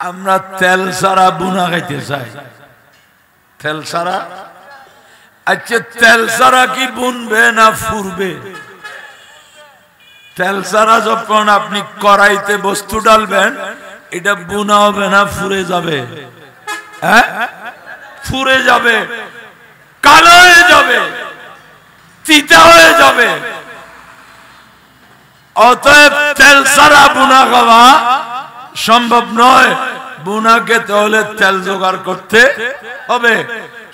আমরা তেল ছাড়া বুনা খাইতে চাই। তেল ছাড়া, আচ্ছা তেল ছাড়া কি বুনবে না ফুরবে? তেল ছাড়া যখন আপনি কড়াইতে বস্তু ডালবেন, এটা বুনা হবে না ফুরে যাবে? হ্যাঁ, ফুরে যাবে, কালো হয়ে যাবে, তিতা হয়ে যাবে। অতএব তেল ছাড়া বুনা খাওয়া সম্ভব নয়। বুনা খেতে হলে তেল জোগাড় করতে হবে।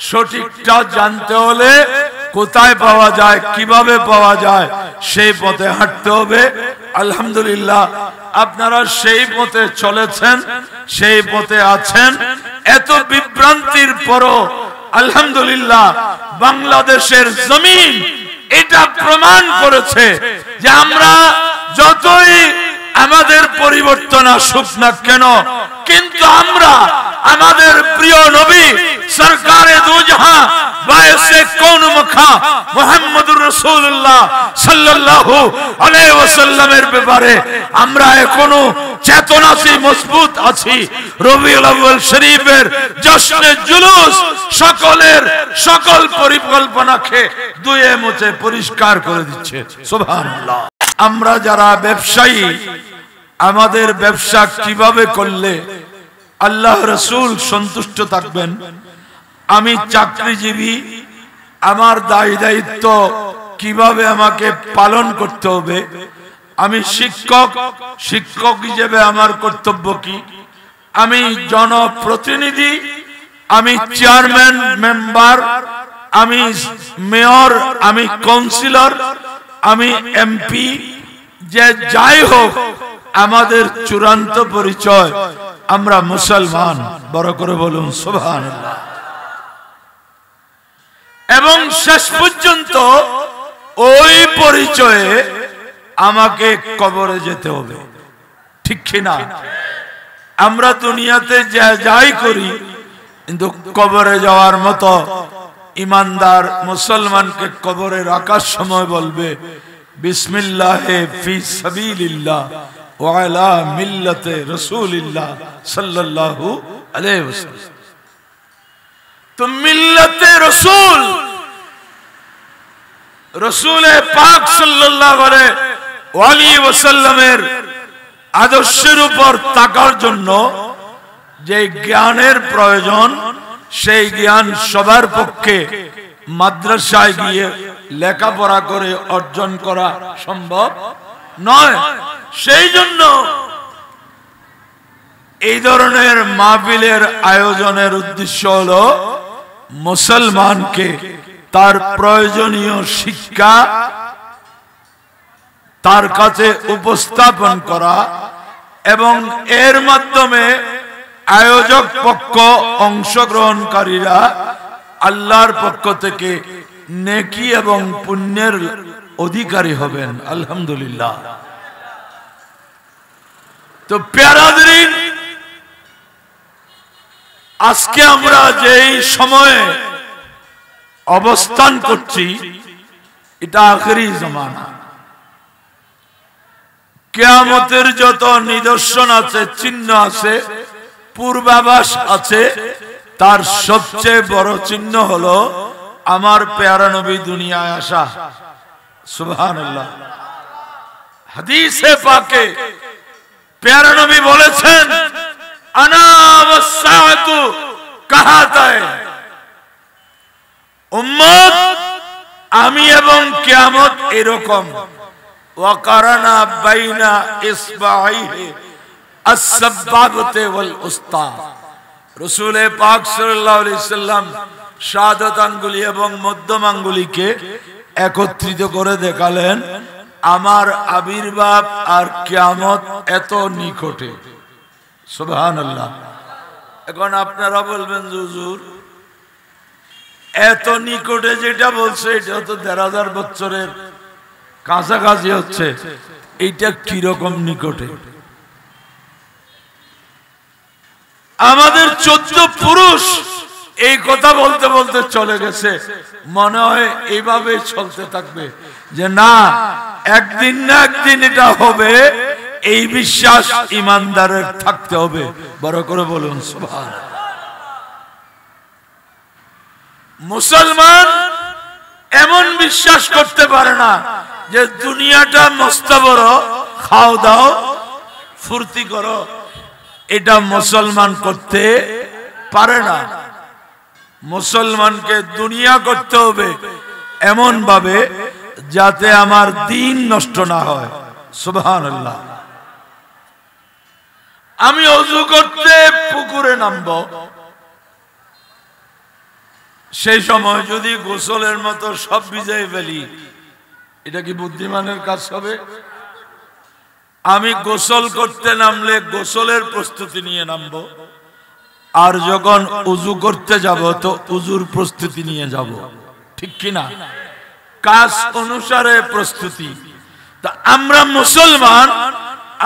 সঠিকটা জানতে হলে কোথায় পাওয়া যায়, কিভাবে পাওয়া যায়, সেই পথে হাঁটতে হবে। আলহামদুলিল্লাহ আপনারা সেই পথে চলেছেন, সেই পথে আছেন। এত বিভ্রান্তির পরও আলহামদুলিল্লাহ বাংলাদেশের জমিন এটা প্রমাণ করেছে যে আমরা যতই আমাদের পরিবর্তন আসুক না কেন, কিন্তু আমরা আমাদের প্রিয় নবী সরকারে দু জাহান বায়সে কোন মুখা মুহাম্মদুর রাসূলুল্লাহ সাল্লাল্লাহু আলাইহি ওয়াসাল্লামের ব্যাপারে আমরা এখনো চেতনাশীল মজবুত আছি। রবিউল আউয়াল শরীফের জশ্নে জুলুস সকলের সকল পরিকল্পনাকে দুয়ে মুছে পরিষ্কার করে দিচ্ছে। সুবহানাল্লাহ। আমরা যারা ব্যবসায়ী, আমাদের ব্যবসা কিভাবে করলে আল্লাহ রাসূল সন্তুষ্ট থাকবেন? আমি চাকরিজীবী, আমার দায় দায়িত্ব কিভাবে আমাকে পালন করতে হবে? আমি শিক্ষক, শিক্ষক হিসেবে আমার কর্তব্য কি? আমি জনপ্রতিনিধি, আমি চেয়ারম্যান, মেম্বার, আমি মেয়র, আমি কাউন্সিলর, আমি এমপি, যে যাই হোক আমাদের চূড়ান্ত পরিচয় আমরা মুসলমান। বড় করে বলুন সুবহানাল্লাহ। এবং শেষ পর্যন্ত ওই পরিচয়ে আমাকে কবরে যেতে হবে, ঠিক কিনা? আমরা দুনিয়াতে যাই করি, কিন্তু কবরে যাওয়ার মতো ইমানদার মুসলমানকে কবরে রাখার সময় বলবে বিসমিল্লাহে ফি সাবিলিল্লাহ ওয়া আলা মিল্লাতে রাসূলিল্লাহ সাল্লাল্লাহু আলাইহি ওয়াসাল্লাম। তো মিল্লাতে রাসূল, রাসূলে পাক সাল্লাল্লাহু আলাইহি ওয়াসাল্লামের আদর্শের উপর থাকার জন্য যে জ্ঞানের প্রয়োজন, সেই জ্ঞান সবার পক্ষে মাদ্রাসায় গিয়ে লেখাপড়া করে অর্জন করা সম্ভব নয়। সেই জন্য এই ধরনের মাহফিলের আয়োজনের উদ্দেশ্য হলো মুসলমানকে তার প্রয়োজনীয় শিক্ষা তার কাছে উপস্থাপন করা, এবং এর মাধ্যমে আয়োজক পক্ষ, অংশগ্রহণকারীরা আল্লাহর পক্ষ থেকে নেকি এবং পুণ্যের অধিকারী হবেন। আলহামদুলিল্লাহ। তো প্যারাদিন, আজকে আমরা যেই সময়ে অবস্থান করছি, এটা আখেরি জামানা। কিয়ামতের যত নিদর্শন আছে, চিহ্ন আছে, পূর্বাভাস আছে, তার সবচেয়ে বড় চিহ্ন হলো আমার প্যারা নবী দুনিয়ায় আসা। সুবহানাল্লাহ। হাদিসে পাকে প্যারা নবী বলেছেন, আনা ওয়াসসাআতু কাহাতায়, উম্মত আমি এবং কিয়ামত এরকম। ওয়া কারানা বাইনা ইসবাইহি আস-সাবাবাতি ওয়াল উস্তা। রাসূল পাক সাল্লাল্লাহু আলাইহি সাল্লাম শাহাদাত আঙ্গুলি এবং মধ্যম আঙ্গুলিকে একত্রিত করে দেখালেন, আমার আবির্ভাব আর কিয়ামত এত নিকটে। সুবহানাল্লাহ। এখন আপনারা বলবেন হুজুর এত নিকটে যেটা বলছে এটা তো ১,৫০০ বছরের কাছাকাছি হচ্ছে, এইটা কিরকম নিকটে? আমাদের ১৪ পুরুষ এই কথা বলতে বলতে চলে গেছে, মনে হয় এইভাবে চলতে থাকবে যে না একদিন না একদিন এটা হবে, এই বিশ্বাস ইমানদারের থাকতে হবে। বড় করে বলুন সুবহানাল্লাহ। মুসলমান এমন বিশ্বাস করতে পারে না যে দুনিয়াটা মস্ত বড়, খাও দাও ফুর্তি করো, এটা মুসলমান করতে পারে না। মুসলমানকে দুনিয়া করতে হবে এমন ভাবে যাতে আমার দিন নষ্ট না হয়। সুবহানাল্লাহ। আমি ওযু করতে পুকুরে নামবো, সেই সময় যদি গোসলের মতো সব ভিজাই ফেলি, এটা কি বুদ্ধিমানের কাজ হবে? আমি গোসল করতে নামলে গোসলের প্রস্তুতি নিয়ে নামবো, আর যখন উযু করতে যাব তো উযুর প্রস্তুতি নিয়ে যাব, ঠিক কিনা? কাজ অনুসারে প্রস্তুতি। তা আমরা মুসলমান,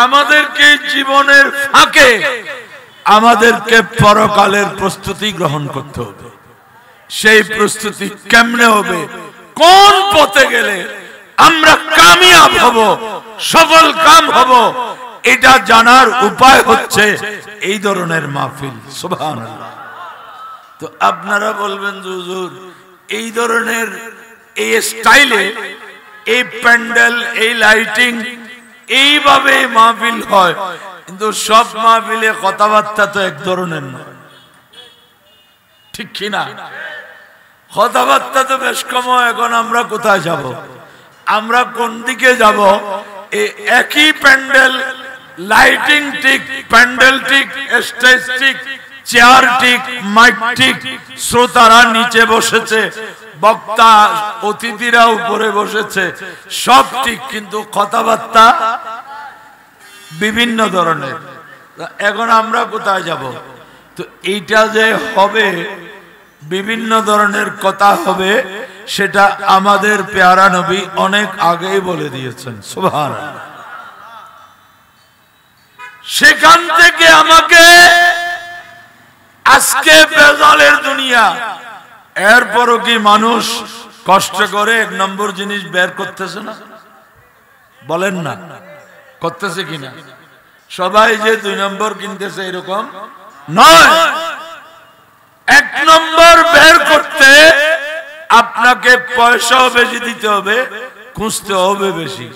আমাদেরকে জীবনের ফাঁকে আমাদেরকে পরকালের প্রস্তুতি গ্রহণ করতে হবে। সেই প্রস্তুতি কেমনে হবে, কোন পথে গেলে আমরা কামিয়াব হব, সফল কাম হব, এটা জানার উপায় হচ্ছে এই ধরনের মাহফিল। সুবহানাল্লাহ। তো আপনারা বলবেন হুজুর এই ধরনের এই স্টাইলে, এই প্যান্ডেল, এই লাইটিং, এইভাবে মাহফিল হয়, কিন্তু সব মাহফিলে কথাবার্তা তো এক ধরনের নয়, ঠিক কিনা? কথাবার্তা তো বেশ কম। এখন আমরা কোথায় যাব, আমরা কোন দিকে যাব? এই একই প্যান্ডেল, লাইটিং ঠিক, প্যান্ডেল ঠিক, স্টেজ ঠিক, চেয়ার ঠিক, মাইক ঠিক, শ্রোতারা নিচে বসেছে, বক্তা অতিথিরা উপরে বসেছে, সব ঠিক, কিন্তু কথাবার্তা বিভিন্ন ধরনের। এখন আমরা কোথায় যাব? তো এইটা যে হবে, বিভিন্ন ধরনের কথা হবে, সেটা আমাদের পেয়ারা নবী অনেক আগেই বলে দিয়েছেন। সুবহানাল্লাহ। সেখান থেকে আমাকে আজকে বেজালের দুনিয়া, এরপরও কি মানুষ কষ্ট করে এক নম্বর জিনিস বের করতেছে না? বলেন না, করতেছে কিনা? সবাই যে 2 নম্বর কিনতেছে এরকম নয়। 1 নম্বর বের করতে আপনাকে পয়সাও বেশি দিতে হবে, খুঁজতে হবে বেশি,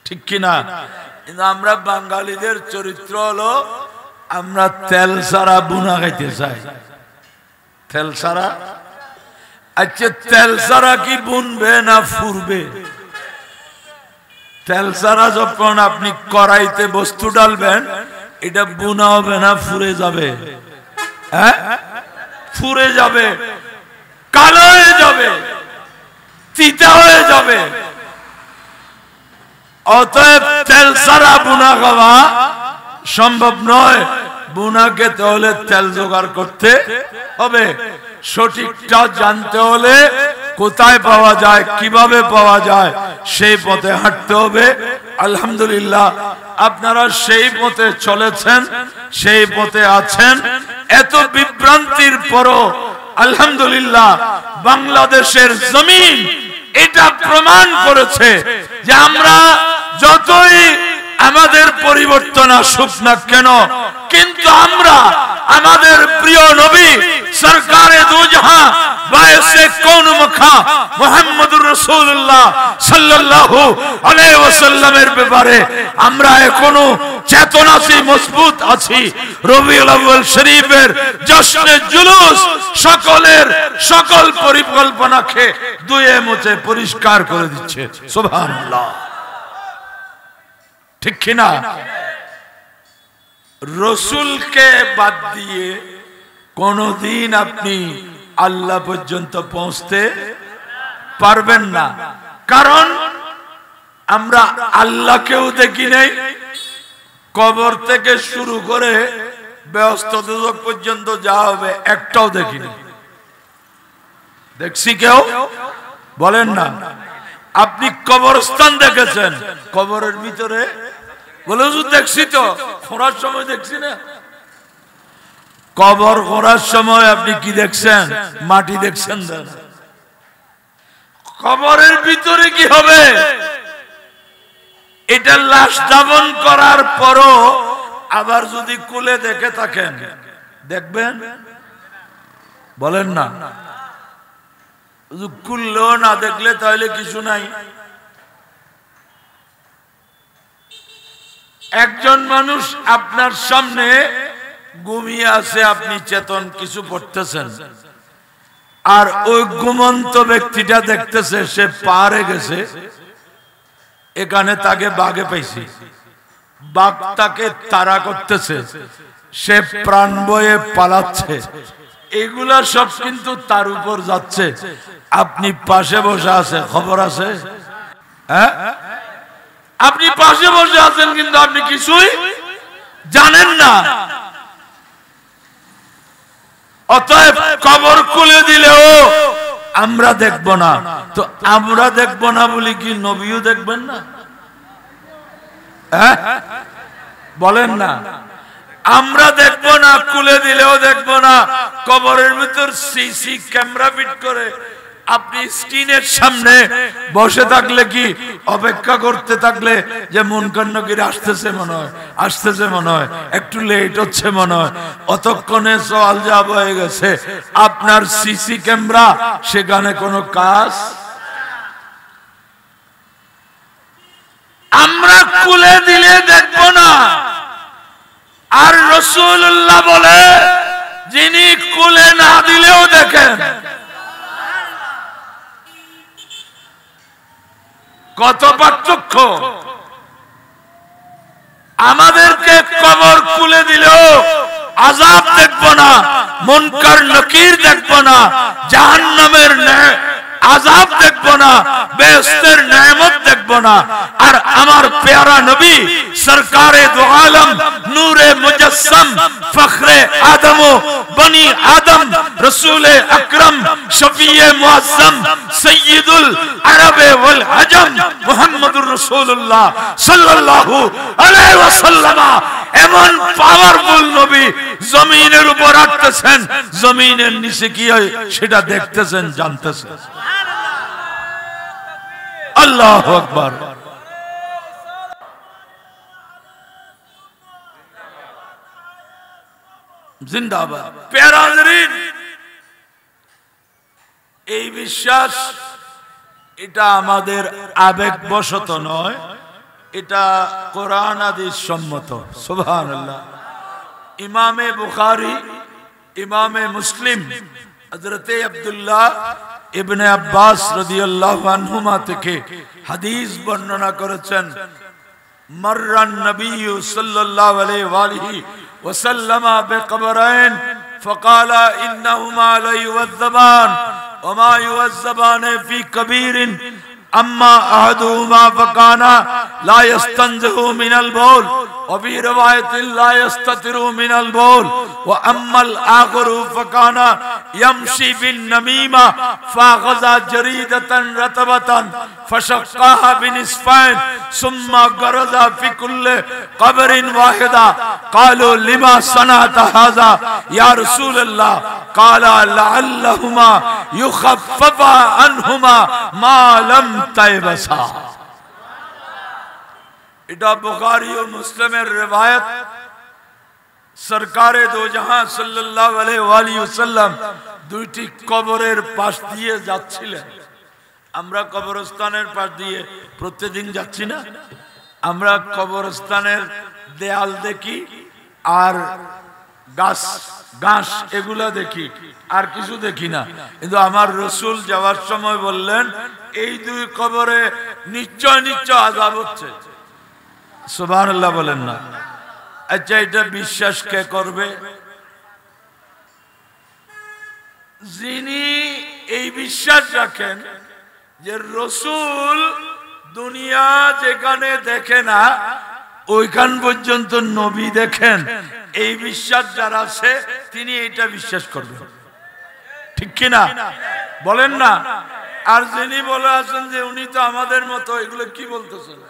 ঠিক কিনা? কিন্তু আমরা বাঙালিদের চরিত্র হলো আমরা তেল ছাড়া বুনা খাইতে চাই। তেল ছাড়া, আচ্ছা তেল ছাড়া কি বুনবে না ফুরবে? তেল ছাড়া যখন আপনি কড়াইতে বস্তু ডালবেন, এটা বুনা হবে না ফুরে যাবে? হ্যাঁ, ফুরে যাবে, কালো হয়ে যাবে, তিতা হয়ে যাবে। অতএব তেল ছাড়া বুনা খাওয়া সম্ভব নয়। বুনা খেতে হলে তেল জোগাড় করতে হবে। সঠিকটা জানতে হলে কোথায় পাওয়া যায়, কিভাবে পাওয়া যায়, সেই পথে হাঁটতে হবে। আলহামদুলিল্লাহ আপনারা সেই পথে চলেছেন, সেই পথে আছেন। এত বিভ্রান্তির পরও আলহামদুলিল্লাহ বাংলাদেশের জমিন এটা প্রমাণ করেছে যে আমরা যতই আমাদের পরিবর্তন আসুক না কেন, কিন্তু আমরা আমাদের প্রিয় নবী সরকারে দু জাহাঁ বায়সে কোন মুখা মুহাম্মদুর রাসূলুল্লাহ সাল্লাল্লাহু আলাইহি ওয়াসাল্লামের ব্যাপারে আমরা এখনো চেতনাশী মজবুত আছি। রবিউল আউয়াল শরীফের জশ্নে জুলুস সকলের সকল পরিকল্পনাকে ধুয়ে মুছে পরিষ্কার করে দিচ্ছে। সুবহানাল্লাহ, ঠিক কিনা? রসুলকে বাদ দিয়ে কোনদিন আপনি আল্লাহ পর্যন্ত পৌঁছতে পারবেন না। কারণ আমরা আল্লাহকেও দেখি নাই, কবর থেকে শুরু করে বেহেশত দোজখ পর্যন্ত যা হবে একটাও দেখিনি। দেখছি কেউ? বলেন না। আপনি কবরস্থান দেখেছেন, কবরের ভিতরে বলে দেখছি তো, খোঁড়ার সময় দেখছি না। কবর খোঁড়ার সময় আপনি কি দেখছেন? মাটি দেখছেন। কবরের ভিতরে কি হবে? এটা লাশ দাফন করার পরও আবার যদি কুলে দেখে থাকেন, দেখবেন? বলেন না, কুললেও না দেখলে তাহলে কিছু নাই। একজন মানুষ আপনার সামনে ঘুমিয়ে আছে, আপনি চেতন কিছু পড়তেছেন, আর ওই ঘুমন্ত ব্যক্তিটা দেখতেছে সে পারে গেছে, এখানে তাকে বাঘে পাইছে, বাঘ তাকে তাড়া করতেছে, সে প্রাণ বয়ে পালাচ্ছে, এগুলা সব কিন্তু তার উপর যাচ্ছে। আপনি পাশে বসে আছে, খবর আছে? হ্যাঁ, আপনি পাশে বসে আছেন কিন্তু আপনি কিছুই জানেন না। অতএব কবর খুলে দিলেও আমরা দেখব না, তো আমরা দেখব না বলি কি নবীও দেখবেন না? হ্যাঁ, বলেন না, আমরা দেখব না, খুলে দিলেও দেখব না। কবরের ভিতর সিসি ক্যামেরা ফিট করে আপনি স্ক্রিনের সামনে বসে থাকলে কি অপেক্ষা করতে থাকলে যে মুনকার নকির আসতেছে মনে হয়, আসতেছে মনে হয়, একটু লেট হচ্ছে মনে হয়, অতক্ষণে সওয়াল জবাব হয়ে গেছে। আপনার সিসি ক্যামেরা সেখানে কোনো কাজ। আমরা খুলে দিলে দেখব না, আর রাসূলুল্লাহ বলে যিনি খুলে না দিলেও দেখেন। কত পার্থক্য! আমাদেরকে কবর খুলে দিলেও আযাব দেখব না, মুনকার নকির দেখব না, জাহান্নামের আযাব দেখব না, বেহেশতের নেয়ামত দেখব না। আর আমার প্যারা নবী সরকারে দো আলম, নূরে মুজাসসাম, ফখরে আদম ও বনি আদম, রসূলে আকরম, শফিয়ে মুআজ্জম, সাইয়্যিদুল আরব ওয়াল আজম, মুহাম্মদুর রাসূলুল্লাহ সাল্লাল্লাহু আলাইহি ওয়াসাল্লাম এমন পাওয়ারফুল নবী জমিনের উপর আসতেছেন, জমিনের নিচে কি হয় সেটা দেখতেছেন, জানতেছেন। আল্লাহু আকবার। জিন্দাবাদ। প্যারা হাজরিন, এই বিশ্বাস এটা আমাদের আবেগবশত নয়, এটা কোরআন হাদিস সম্মত। সুবহানাল্লাহ। ইমামে বুখারী, ইমামে মুসলিম হযরতে আব্দুল্লাহ ইবনে আব্বাস রাদিয়াল্লাহু আনহুমা থেকে হাদিস বর্ণনা করেছেন, মাররান নবী সাল্লাল্লাহু আলাইহি ওয়া আলিহি ওয়াসাল্লাম বিকবরাইন ফাকালা ইন্নাহুমা লা ইউযাবান ওয়া মা ইউযাবান ফি কবীরিন أما أحدهما فكان لا يستنزه من البول وفي رواية لا يستتر من البول وأما الآخر فكان يمشي بالنميمة فأخذ جريدة رطبة فشقها بنصفين ثم غرز في كل قبر واحدة قالوا لما صنعت هذا يا رسول الله قال لعلهما يخفف عنهما ما لم তাইবাসা। এটা বুখারী ও মুসলিমের রিওয়ায়াত। সরকারে দো জাহান সাল্লাল্লাহু আলাইহি ওয়াসাল্লাম দুইটি কবরের পাশ দিয়ে যাচ্ছিলেন। আমরা কবরস্থানের পাশ দিয়ে প্রতিদিন যাচ্ছি না? আমরা কবরস্থানের দেয়াল দেখি আর গাছ ঘাস এগুলা দেখি, আর কিছু দেখি না। কিন্তু আমার রাসূল যাওয়ার সময় বললেন এই দুই কবরে নিশ্চয় নিশ্চয় আযাব হচ্ছে। সুবহানাল্লাহ বলেন না? আচ্ছা, এটা বিশ্বাস কে করবে? যিনি এই বিশ্বাস রাখেন যে রাসূল দুনিয়া যেখানে দেখে না ওইখান পর্যন্ত নবী দেখেন, এই বিশ্বাস যার আছে তিনি এটা বিশ্বাস করবেন, ঠিক কিনা বলেন না? আর যিনি বলে আছেন যে উনি তো আমাদের মতো, এগুলো কি বলতেছেন?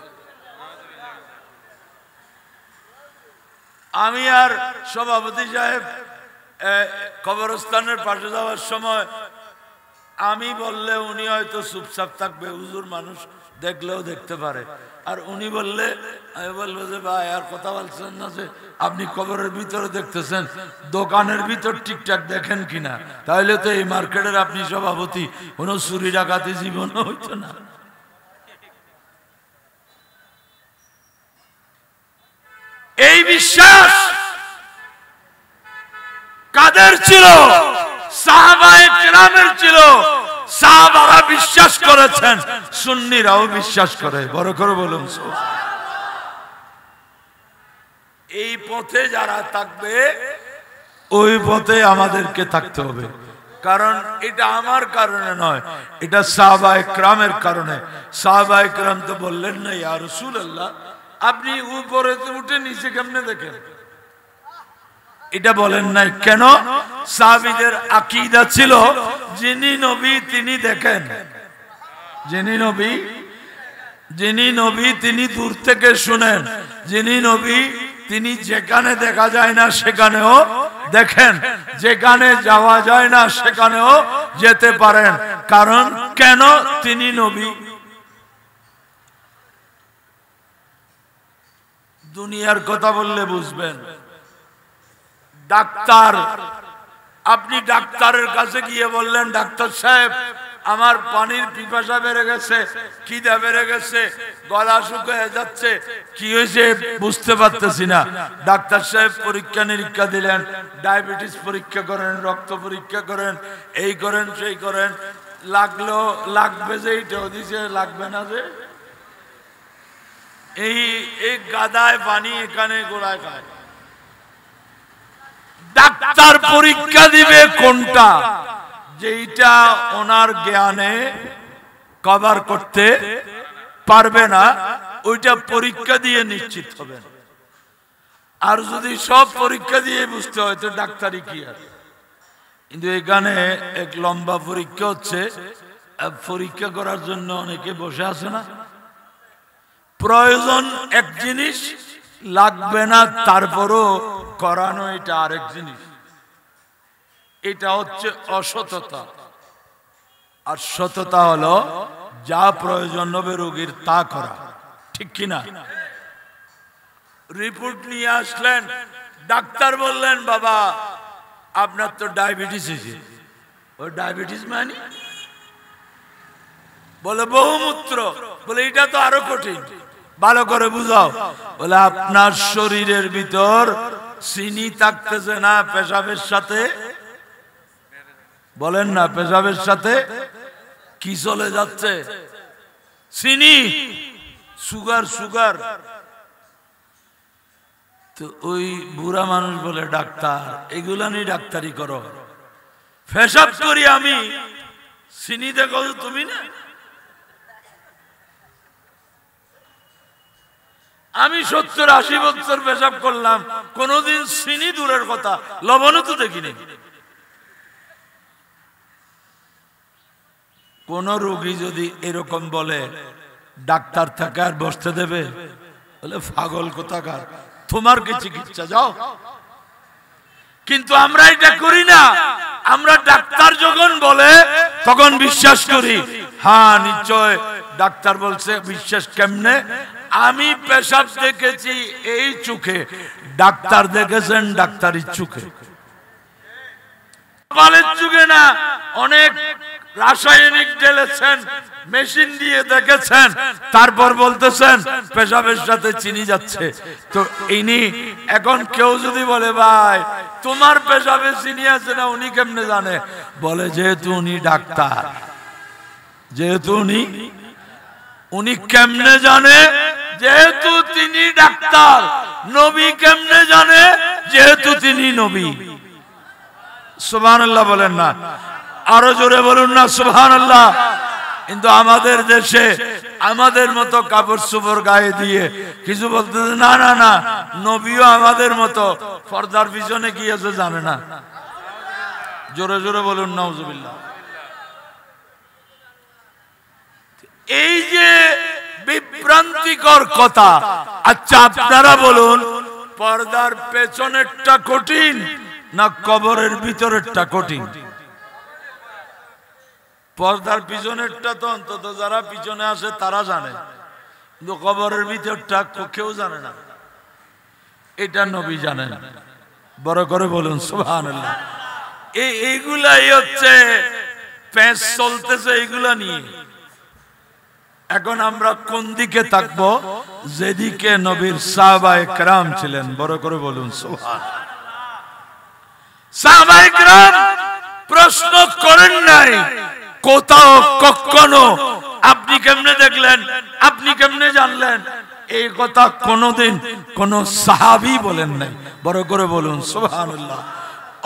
আমি আর সভাপতি সাহেব কবরস্থানের পাশে যাওয়ার সময় আমি বললে উনি হয়তো চুপচাপ থাকবে, হুজুর মানুষ দেখলেও দেখতে পারে। আর উনি বললে আমি বলবো যে ভাই আর কথা বলছেন না, যে আপনি কবরের ভিতরে দেখতেছেন, দোকানের ভিতর ঠিকঠাক দেখেন কিনা, তাহলে তো এই মার্কেটের আপনি সভাপতি, কোনো চুরি ডাকাতি জীবন হইতো না। এই বিশ্বাস কাদের ছিল? সাহাবায়ে কেরামের ছিল। সাহাবারা বিশ্বাস করেছেন, সুন্নিরাও বিশ্বাস করে। বড় করে বলুন এই পথে যারা থাকবে ওই পথে আমাদেরকে থাকতে হবে। কারণ এটা আমার কারণে নয়, এটা সাহাবায়ে কেরামের কারণে। সাহাবায়ে কেরাম তো বললেন না ইয়া রাসূলুল্লাহ আপনি উপরে উঠে নিচে কেমনে দেখেন, এটা বলেন নাই। কেন? সাহাবীদের আকীদা ছিল যিনি নবী তিনি দেখেন, যিনি নবী তিনি দূর থেকে শুনেন, যিনি নবী তিনি যেখানে দেখা যায় না সেখানেও দেখেন, যেখানে যাওয়া যায় না সেখানেও যেতে পারেন। কারণ কেন? তিনি নবী। দুনিয়ার কথা বললে বুঝবেন। ডাক্তার, আপনি ডাক্তারের কাছে গিয়ে বললেন ডাক্তার সাহেব আমার পানির পিপাসা বেড়ে গেছে, খিদা বেড়ে গেছে, গলা শুকিয়ে যাচ্ছে, কি হয়েছে বুঝতে পারতেছি না। ডাক্তার সাহেব পরীক্ষা নিরীক্ষা দিলেন, ডায়াবেটিস পরীক্ষা করেন, রক্ত পরীক্ষা করেন, এই করেন সেই করেন, লাগবে যে এইটাও দিছে, লাগবে না যে এই গাদায় পানি এখানে গোড়ায় খায়। ডাক্তার পরীক্ষা দিবে কোনটা, যেটা ওনার জ্ঞানে কভার করতে পারবে না, ওইটা পরীক্ষা দিয়ে নিশ্চিত হবেন। আর যদি সব পরীক্ষা দিয়ে বুঝতে হয় তো ডাক্তারি কি আর। কিন্তু এখানে এক লম্বা পরীক্ষা হচ্ছে, পরীক্ষা করার জন্য অনেকে বসে আছে না। প্রয়োজন এক জিনিস, লাগবে না তারপরও করানো এটা আরেক জিনিস। এটা হচ্ছে অসততা। আর সততা হলো যা প্রয়োজন হবে রোগীর তা করা, ঠিক কিনা? রিপোর্ট নিয়ে আসলেন, ডাক্তার বললেন বাবা আপনার তো ডায়াবেটিস হয়েছে। ওই ডায়াবেটিস মানে বলে বহুমূত্র, বলে এটা তো আরো কঠিন, ভালো করে বুঝাও। বলে আপনার শরীরের ভিতর চিনি থাকতেছে না পেশাবের সাথে, বলেন না পেশাবের সাথে কি চলে যাচ্ছে? চিনি, সুগার। তো ওই বুড়া মানুষ বলে ডাক্তার এগুলা নিয়ে ডাক্তারি করো, পেশাব করি আমি, চিনি দেখো তুমি না। আমি 70-80 বছর পেশাব করলাম, কোনদিন চিনি দূরের কথা লবণও তো দেখিনি। কোন রোগী যদি এরকম বলে ডাক্তার থাকে আর বসতে দেবে? বলে পাগল কোথাকার, তোমার কি চিকিৎসা, যাও। কিন্তু আমরা এটা করি না। আমরা ডাক্তার যখন বলে তখন বিশ্বাস করি, হ্যাঁ নিশ্চয় ডাক্তার বলছে। বিশ্বাস কেমনে? আমি পেশাব দেখেছি এই চোখে, ডাক্তার দেখেছেন ডাক্তারি চোখে, কপালের চোখে না। অনেক রাসায়নিক ঢেলেছেন, মেশিন দিয়ে দেখেছেন, তারপর বলতেছেন পেশাবের সাথে চিনি যাচ্ছে। তো ইনি এখন কেউ যদি বলে ভাই তোমার পেশাবে চিনি আছে না, উনি কেমনে জানে? বলে যেহেতু উনি ডাক্তার, যেহেতু উনি কেমনে জানে? যেহেতু তিনি ডাক্তার। নবী কেমনে জানে? যেহেতু তিনি নবী। সুবহানাল্লাহ বলেন না, আরো জোরে বলুন না সুবহানাল্লাহ। কিন্তু আমাদের দেশে আমাদের মতো কাপড় চোপড় গায়ে দিয়ে কিছু বলতে না না না, নবীও আমাদের মতো পর্দার পিছনে গিয়েছে জানে না। জোরে জোরে বলুন নাউজুবিল্লাহ। এই যে বিভ্রান্তিকর কথা, আচ্ছা আপনারা বলুন পর্দার পেছনেরটা কঠিন না কবরের ভিতরেরটা কঠিন? পর্দার পিছনেরটা তো অন্তত যারা পিছনে আসে তারা জানে, কিন্তু কবরের ভিতরটা কেউ জানে না। এটা নবী জানেন। বড় করে বলুন সুবহানাল্লাহ। এইগুলাই হচ্ছে পেঁচ চলতেছে এইগুলা নিয়ে। এখন আমরা কোন দিকে থাকবো? যেদিকে নবীর সাহাবায়ে কেরাম ছিলেন। বড় করে বলুন সুবহানাল্লাহ। সাহাবায়ে কেরাম প্রশ্ন করেন নাই কোথাও কখনো আপনি কেমনে দেখলেন, আপনি কেমনে জানলেন, এই কথা কোনদিন কোন সাহাবী বলেন নাই। বড় করে বলুন সুবহানাল্লাহ।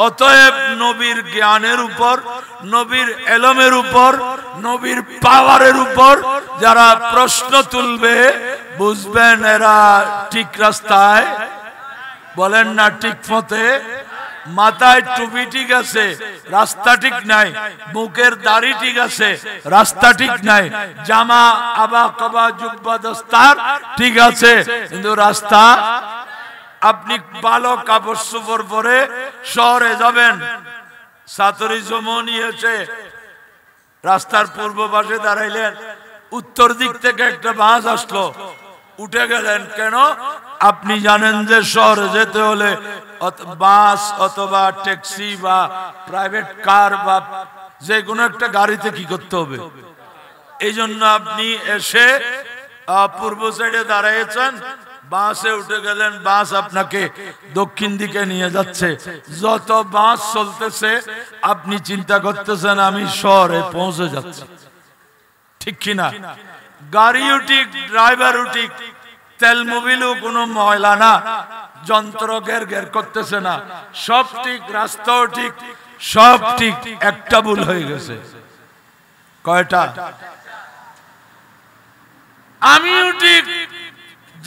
অতএব নবীর জ্ঞানের উপর, নবীর এলমের উপর, নবীর পাওয়ারের উপর যারা প্রশ্ন তুলবে বুঝবেন এরা ঠিক রাস্তায়, বলেন না ঠিক পথে। মাথায় টুপি ঠিক আছে, রাস্তা ঠিক নাই। মুখের দাড়ি ঠিক আছে, রাস্তা ঠিক নাই। জামা আবা কবা জুব্বা দস্তার ঠিক আছে, কিন্তু রাস্তা। আপনি ভালো কাপড় চোপড় পরে শহরে যাবেন, সাতরি জমনি এসে রাস্তার পূর্ব পাশে দাঁড়াইলেন, উত্তর দিক থেকে একটা বাস আসলো, উঠে গেলেন। কেন? আপনি জানেন যে শহরে যেতে হলে বাস অথবা ট্যাক্সি বা প্রাইভেট কার বা যে কোনো একটা গাড়িতে কি করতে হবে। এই জন্য আপনি এসে পূর্ব সাইডে দাঁড়াইছেন, বাসে উঠে গেলেন। বাস আপনাকে দক্ষিণ দিকে নিয়ে যাচ্ছে। যত বাস চলতেছে আপনি চিন্তা করতেছেন আমি শহরে পৌঁছে যাচ্ছি, ঠিক কিনা? গাড়িও ঠিক, ড্রাইভারও ঠিক, তেল মোবিলও কোনো ময়লা না, যন্ত্র ঘের ঘের করতেছে না, সব ঠিক, রাস্তাও ঠিক, সব ঠিক। একটা ভুল হয়ে গেছে। কয়টা? আমিও ঠিক,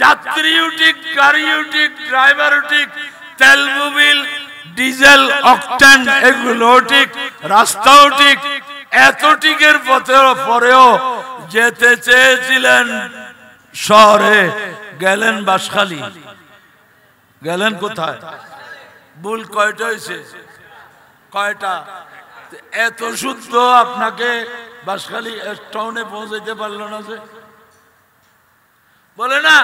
যাত্রীও ঠিক, গাড়িও ঠিক, ড্রাইভারও ঠিক, তেল মোবিল ডিজেল অকটেন এগুলো ঠিক, রাস্তাও ঠিক। এত টিকের পরেও যেতে চেয়েছিলেন শহরে, গেলেন বাঁশখালী। গেলেন কোথায়? ভুল কয়টা হয়েছে? কয়টা? এত শুদ্ধ আপনাকে বাঁশখালী টাউনে পৌঁছাইতে পারলো না যে? বলে না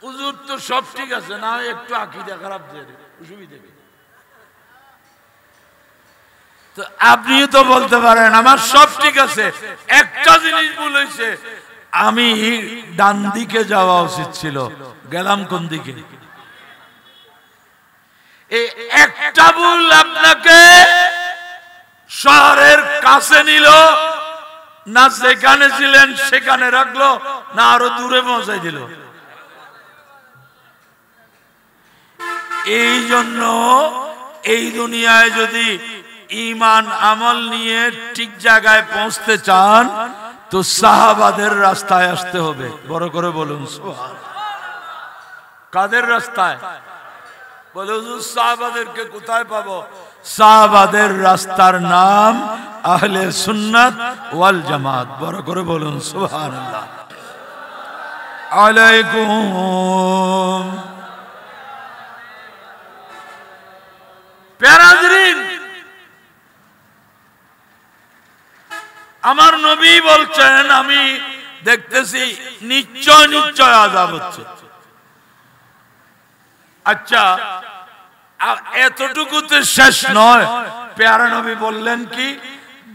হুজুর তো সব ঠিক আছে, না একটু আকীদা খারাপ, অসুবিধা নেই। তো আপনিও তো বলতে পারেন আমার সব ঠিক আছে, একটা জিনিস ভুল হয়েছে, আমি ডান দিকে যাওয়া উচিত ছিল, গেলাম কোন দিকে? এই একটা ভুল আপনাকে শহরের কাছে নিল না, যেখানে ছিলেন সেখানে রাখলো, না আরো দূরে পৌঁছাই দিল। এই জন্য এই দুনিয়ায় যদি ঈমান আমল নিয়ে ঠিক জায়গায় পৌঁছতে চান তো সাহাবাদের রাস্তায় আসতে হবে। বড় করে বলুন সুবহানাল্লাহ। কাদের রাস্তায়? বলে হুজুর সাহাবাদেরকে কোথায় পাবো? সাহাবাদের রাস্তার নাম আহলে সুন্নাত ওয়াল জামাত। বড় করে বলুন সুবহানাল্লাহ। আলাইকুম প্যারাজরিন, আমার নবী বলছেন আমি দেখতেছি নিশ্চয় নিশ্চয় আযাব হচ্ছে। আচ্ছা, এতটুকুতে শেষ নয়। প্যারা নবী বললেন কি?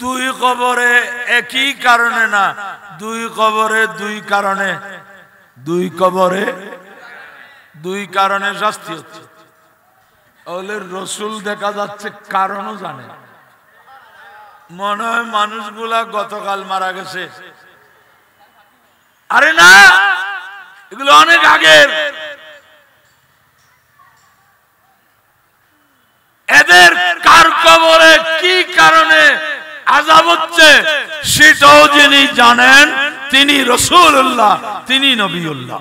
দুই কবরে একই কারণে না, দুই কবরে দুই কারণে, দুই কবরে দুই কারণে শাস্তি হচ্ছে। তাহলে রসুল দেখা যাচ্ছে কারণও জানে। মনে হয় মানুষগুলা গতকাল মারা গেছে। আরে না, এগুলো অনেক আগের। এদের কার কবরে কি কারণে আযাব হচ্ছে সেটাও যিনি জানেন তিনি রাসূলুল্লাহ, তিনি নবীউল্লাহ।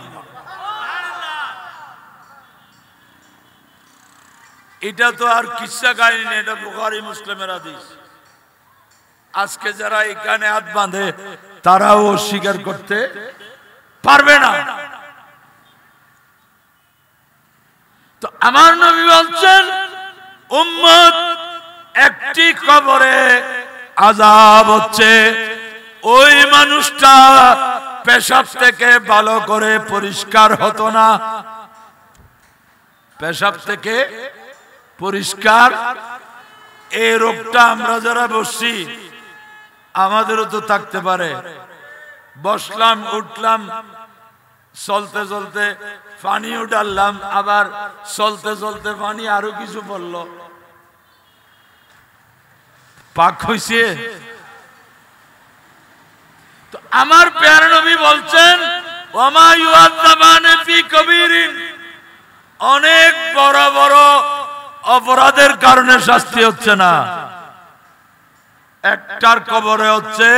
এটা তো আর কিচ্ছা কাহিনী, এটা বুখারী মুসলিমের হাদিস। আজকে যারা এখানে হাত বাঁধে তারাও স্বীকার করতে পারবে না। তো আমার নবী বলছেন উম্মত একটি কবরে আযাব হচ্ছে ওই মানুষটা পেশাব থেকে ভালো করে পরিষ্কার হতো না, পেশাব থেকে পরিষ্কার। এই রোগটা আমরা যারা বসছি আমাদেরও তো থাকতে পারে। বসলাম, উঠলাম, চলতে চলতে পানিও ডাললাম, আবার চলতে চলতে পানি আরো কিছু পড়লো, পাক হইছে। তো আমার প্যারা নবী বলছেন ওমা ইউআযাবানে ফি কবীরিন, অনেক বড় বড় অপরাধের কারণে শাস্তি হচ্ছে না, একটার কবরে হচ্ছে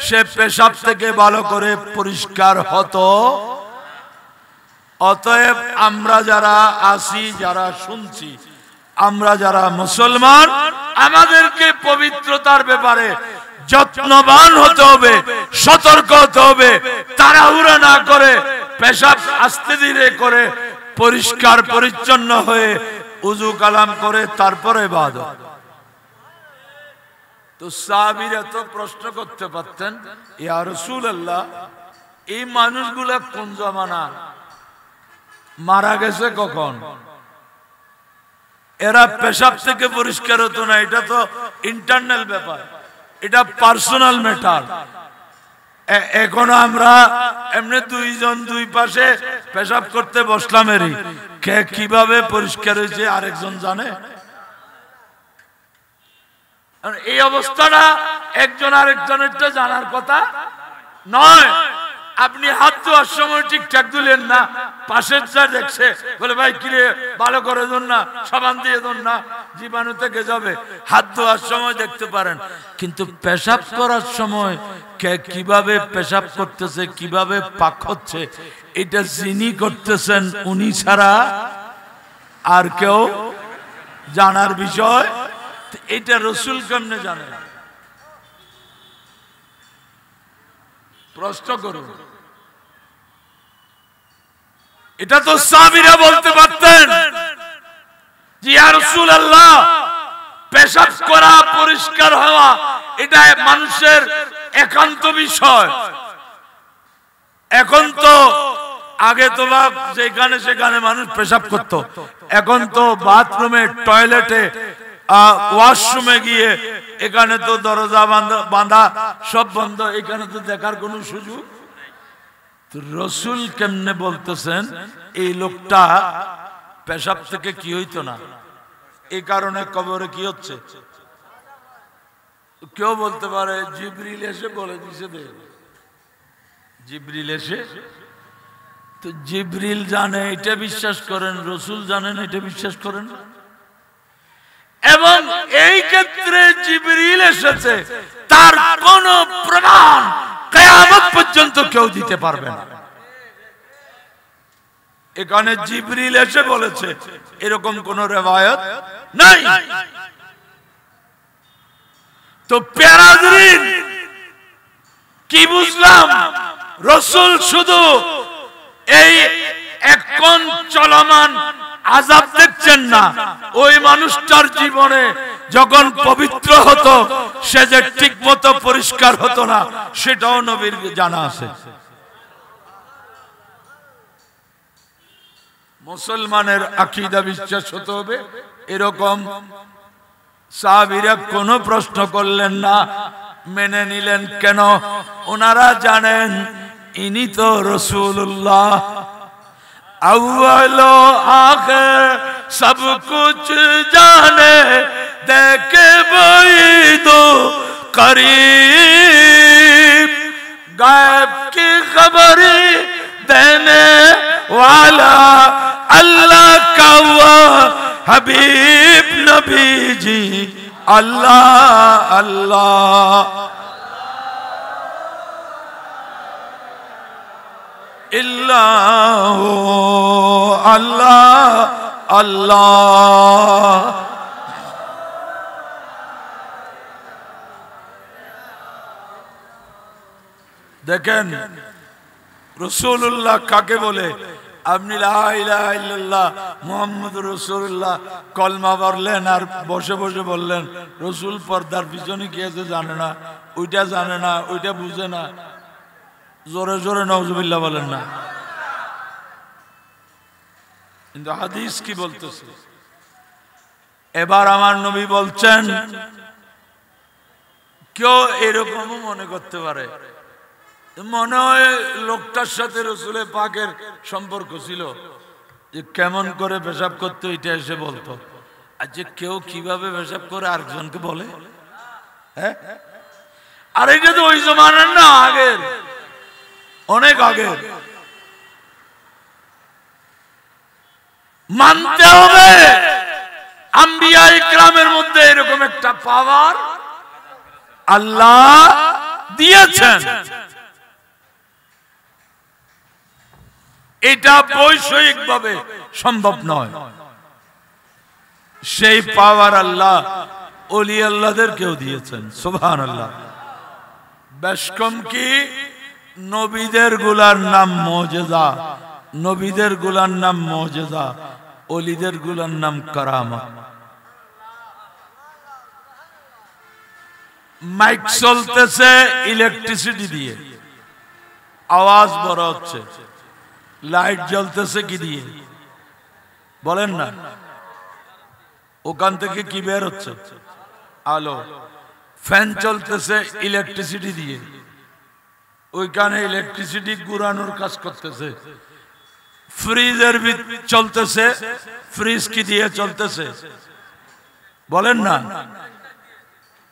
সে পেশাব থেকে ভালো করে পরিষ্কার হতো। অতএব আমরা যারা আছি, যারা শুনছি, আমরা যারা মুসলমান, আমাদেরকে পবিত্রতার ব্যাপারে যত্নবান হতে হবে, সতর্ক হতে হবে। তাড়াহুড়ো না করে পেশাব আস্তে ধীরে করে পরিষ্কার পরিচ্ছন্ন হয়ে উযু কালাম করে তারপরে ইবাদত। তো সাহাবীরা তো প্রশ্ন করতে পারতেন, ইয়া রাসূলুল্লাহ, এই মানুষগুলা কোন জামানার, মারা গেছে কখন? এরা পেশাব থেকে পরিষ্কার হতো না, এটা তো ইন্টারনাল ব্যাপার, এটা পার্সোনাল ম্যাটার। এখন আমরা এমনি দুইজন দুই পাশে পেশাব করতে বসলাম, এরই কে কিভাবে পরিষ্কার হয়েছে আরেকজন জানে? এই অবস্থাটা একজন আরেকজনেরটা জানার কথা নয়। আপনি হাত ধোয়ার সময় ঠিকঠাক দিলেন না, পাশের যা দেখছে বলে ভাই কিরে ভালো করে দোন না, সাবান দিয়ে দোন না, জীবাণু থেকে যাবে। হাত ধোয়ার সময় দেখতে পারেন, কিন্তু পেশাব করার সময় কে কিভাবে পেশাব করতেছে, কিভাবে পাক হচ্ছে, এটা যিনি করতেছেন উনি ছাড়া আর কেউ জানার বিষয়। এটা রাসূল কেমনে জানেন? প্রশ্ন করুন। এটা তো সাহাবীরা বলতে পারতেন যে ইয়া রাসূলুল্লাহ, পেশাব করা, পরিষ্কার হওয়া এটা মানুষের একান্ত বিষয়। এখন তো আগে তো যেখানে সেখানে মানুষ পেশাব করত, এখন তো বাথরুমে, টয়লেটে, ওয়াশরুমে গিয়ে এখানে তো দরজা বাঁধা, সব বন্ধ, এখানে তো দেখার কোনো সুযোগ। তো রাসূল কেমনে বলতেছেন এই লোকটা পেশাব থেকে কি হইতো না, এই কারণে কবরে কি হচ্ছে? কেউ বলতে পারে জিবরিল এসে বলে দিছে, জিবরিল এসে। তো জিবরিল জানে এটা বিশ্বাস করেন, রাসূল জানেন এটা বিশ্বাস করেন। এবং এই ক্ষেত্রে জিবরিল এসেছে, তার কোন প্রমাণ কিয়ামত পর্যন্ত কেউ দিতে পারবে না। এখানে জিবরিল এসে বলেছে এরকম কোন রিওয়ায়াত নাই। তো প্যারাজরিন কি বুঝলাম? রাসূল শুধু এই এখন চলমান আযাব দেখছেন না, ওই মানুষটার জীবনে যখন পবিত্র হতো সে যে ঠিক মতো পরিষ্কার হতো না, সেটাও নবীর জানা আছে। মুসলমানের আকীদা বিশ্বাস হতে হবে এরকম। সাহাবীরা কোনো প্রশ্ন করলেন না, মেনে নিলেন কেন? ওনারা জানেন ইনি তো রাসূলুল্লাহ, अव्वल आखिर सब कुछ जाने, देखे बैदो करीब, गायब की खबरी देने वाला अल्लाह का वो हबीब नबी जी, अल्लाह अल्लाह इल्लाहु अल्लाह अल्लाह। देखें रसूलुल्लाह काके बोले? আপনি লা ইলাহা ইল্লাল্লাহ মুহাম্মাদুর রাসূলুল্লাহ কলমা পড়লেন আর বসে বসে বললেন রসুল পর্দার পিছনে কি আছে জানে না, ওইটা জানে না, ওইটা বুঝে না, জোরে জোরে নাউজুবিল্লাহ বলেন না। কিন্তু হাদিস কি বলতেছে? এবার আমার নবী বলছেন কেউ এরকমও মনে করতে পারে, মনে হয় লোকটার সাথে রসুলের পাকের সম্পর্ক ছিল, যে কেমন করে পেশাব করতে এটা এসে বলতো। আর যে কেউ কিভাবে পেশাব করে আরেকজনকে বলে, হ্যাঁ? আর এটা তো ওই জমানার না, আগের, অনেক আগের। মানতে হবে আম্বিয়া ইকরামের মধ্যে এরকম একটা পাওয়ার আল্লাহ দিয়েছেন। এটা বৈষয়িক ভাবে সম্ভব নয়। সেই পাওয়ার আল্লাহ ওলি আল্লাহদেরকেও দিয়েছেন, সুবহানাল্লাহ। বেশ কম কি নবীদের গুলার নাম মুজিজা, নবীদের গুলার নাম মুজিজা, ওলিদের গুলার নাম কারামত। মাইক চলতেছে ইলেকট্রিসিটি দিয়ে, আওয়াজ বড় হচ্ছে। লাইট জ্বলতেছে কি দিয়ে বলেন না? ওখান থেকে কি বের হচ্ছে? আলো। ফ্যান চলতেছে ইলেকট্রিসিটি দিয়ে, ওইখানে ইলেকট্রিসিটি ঘুরানোর কাজ করতেছে। ফ্রিজের চলতেছে, ফ্রিজ কি দিয়ে চলতেছে বলেন না?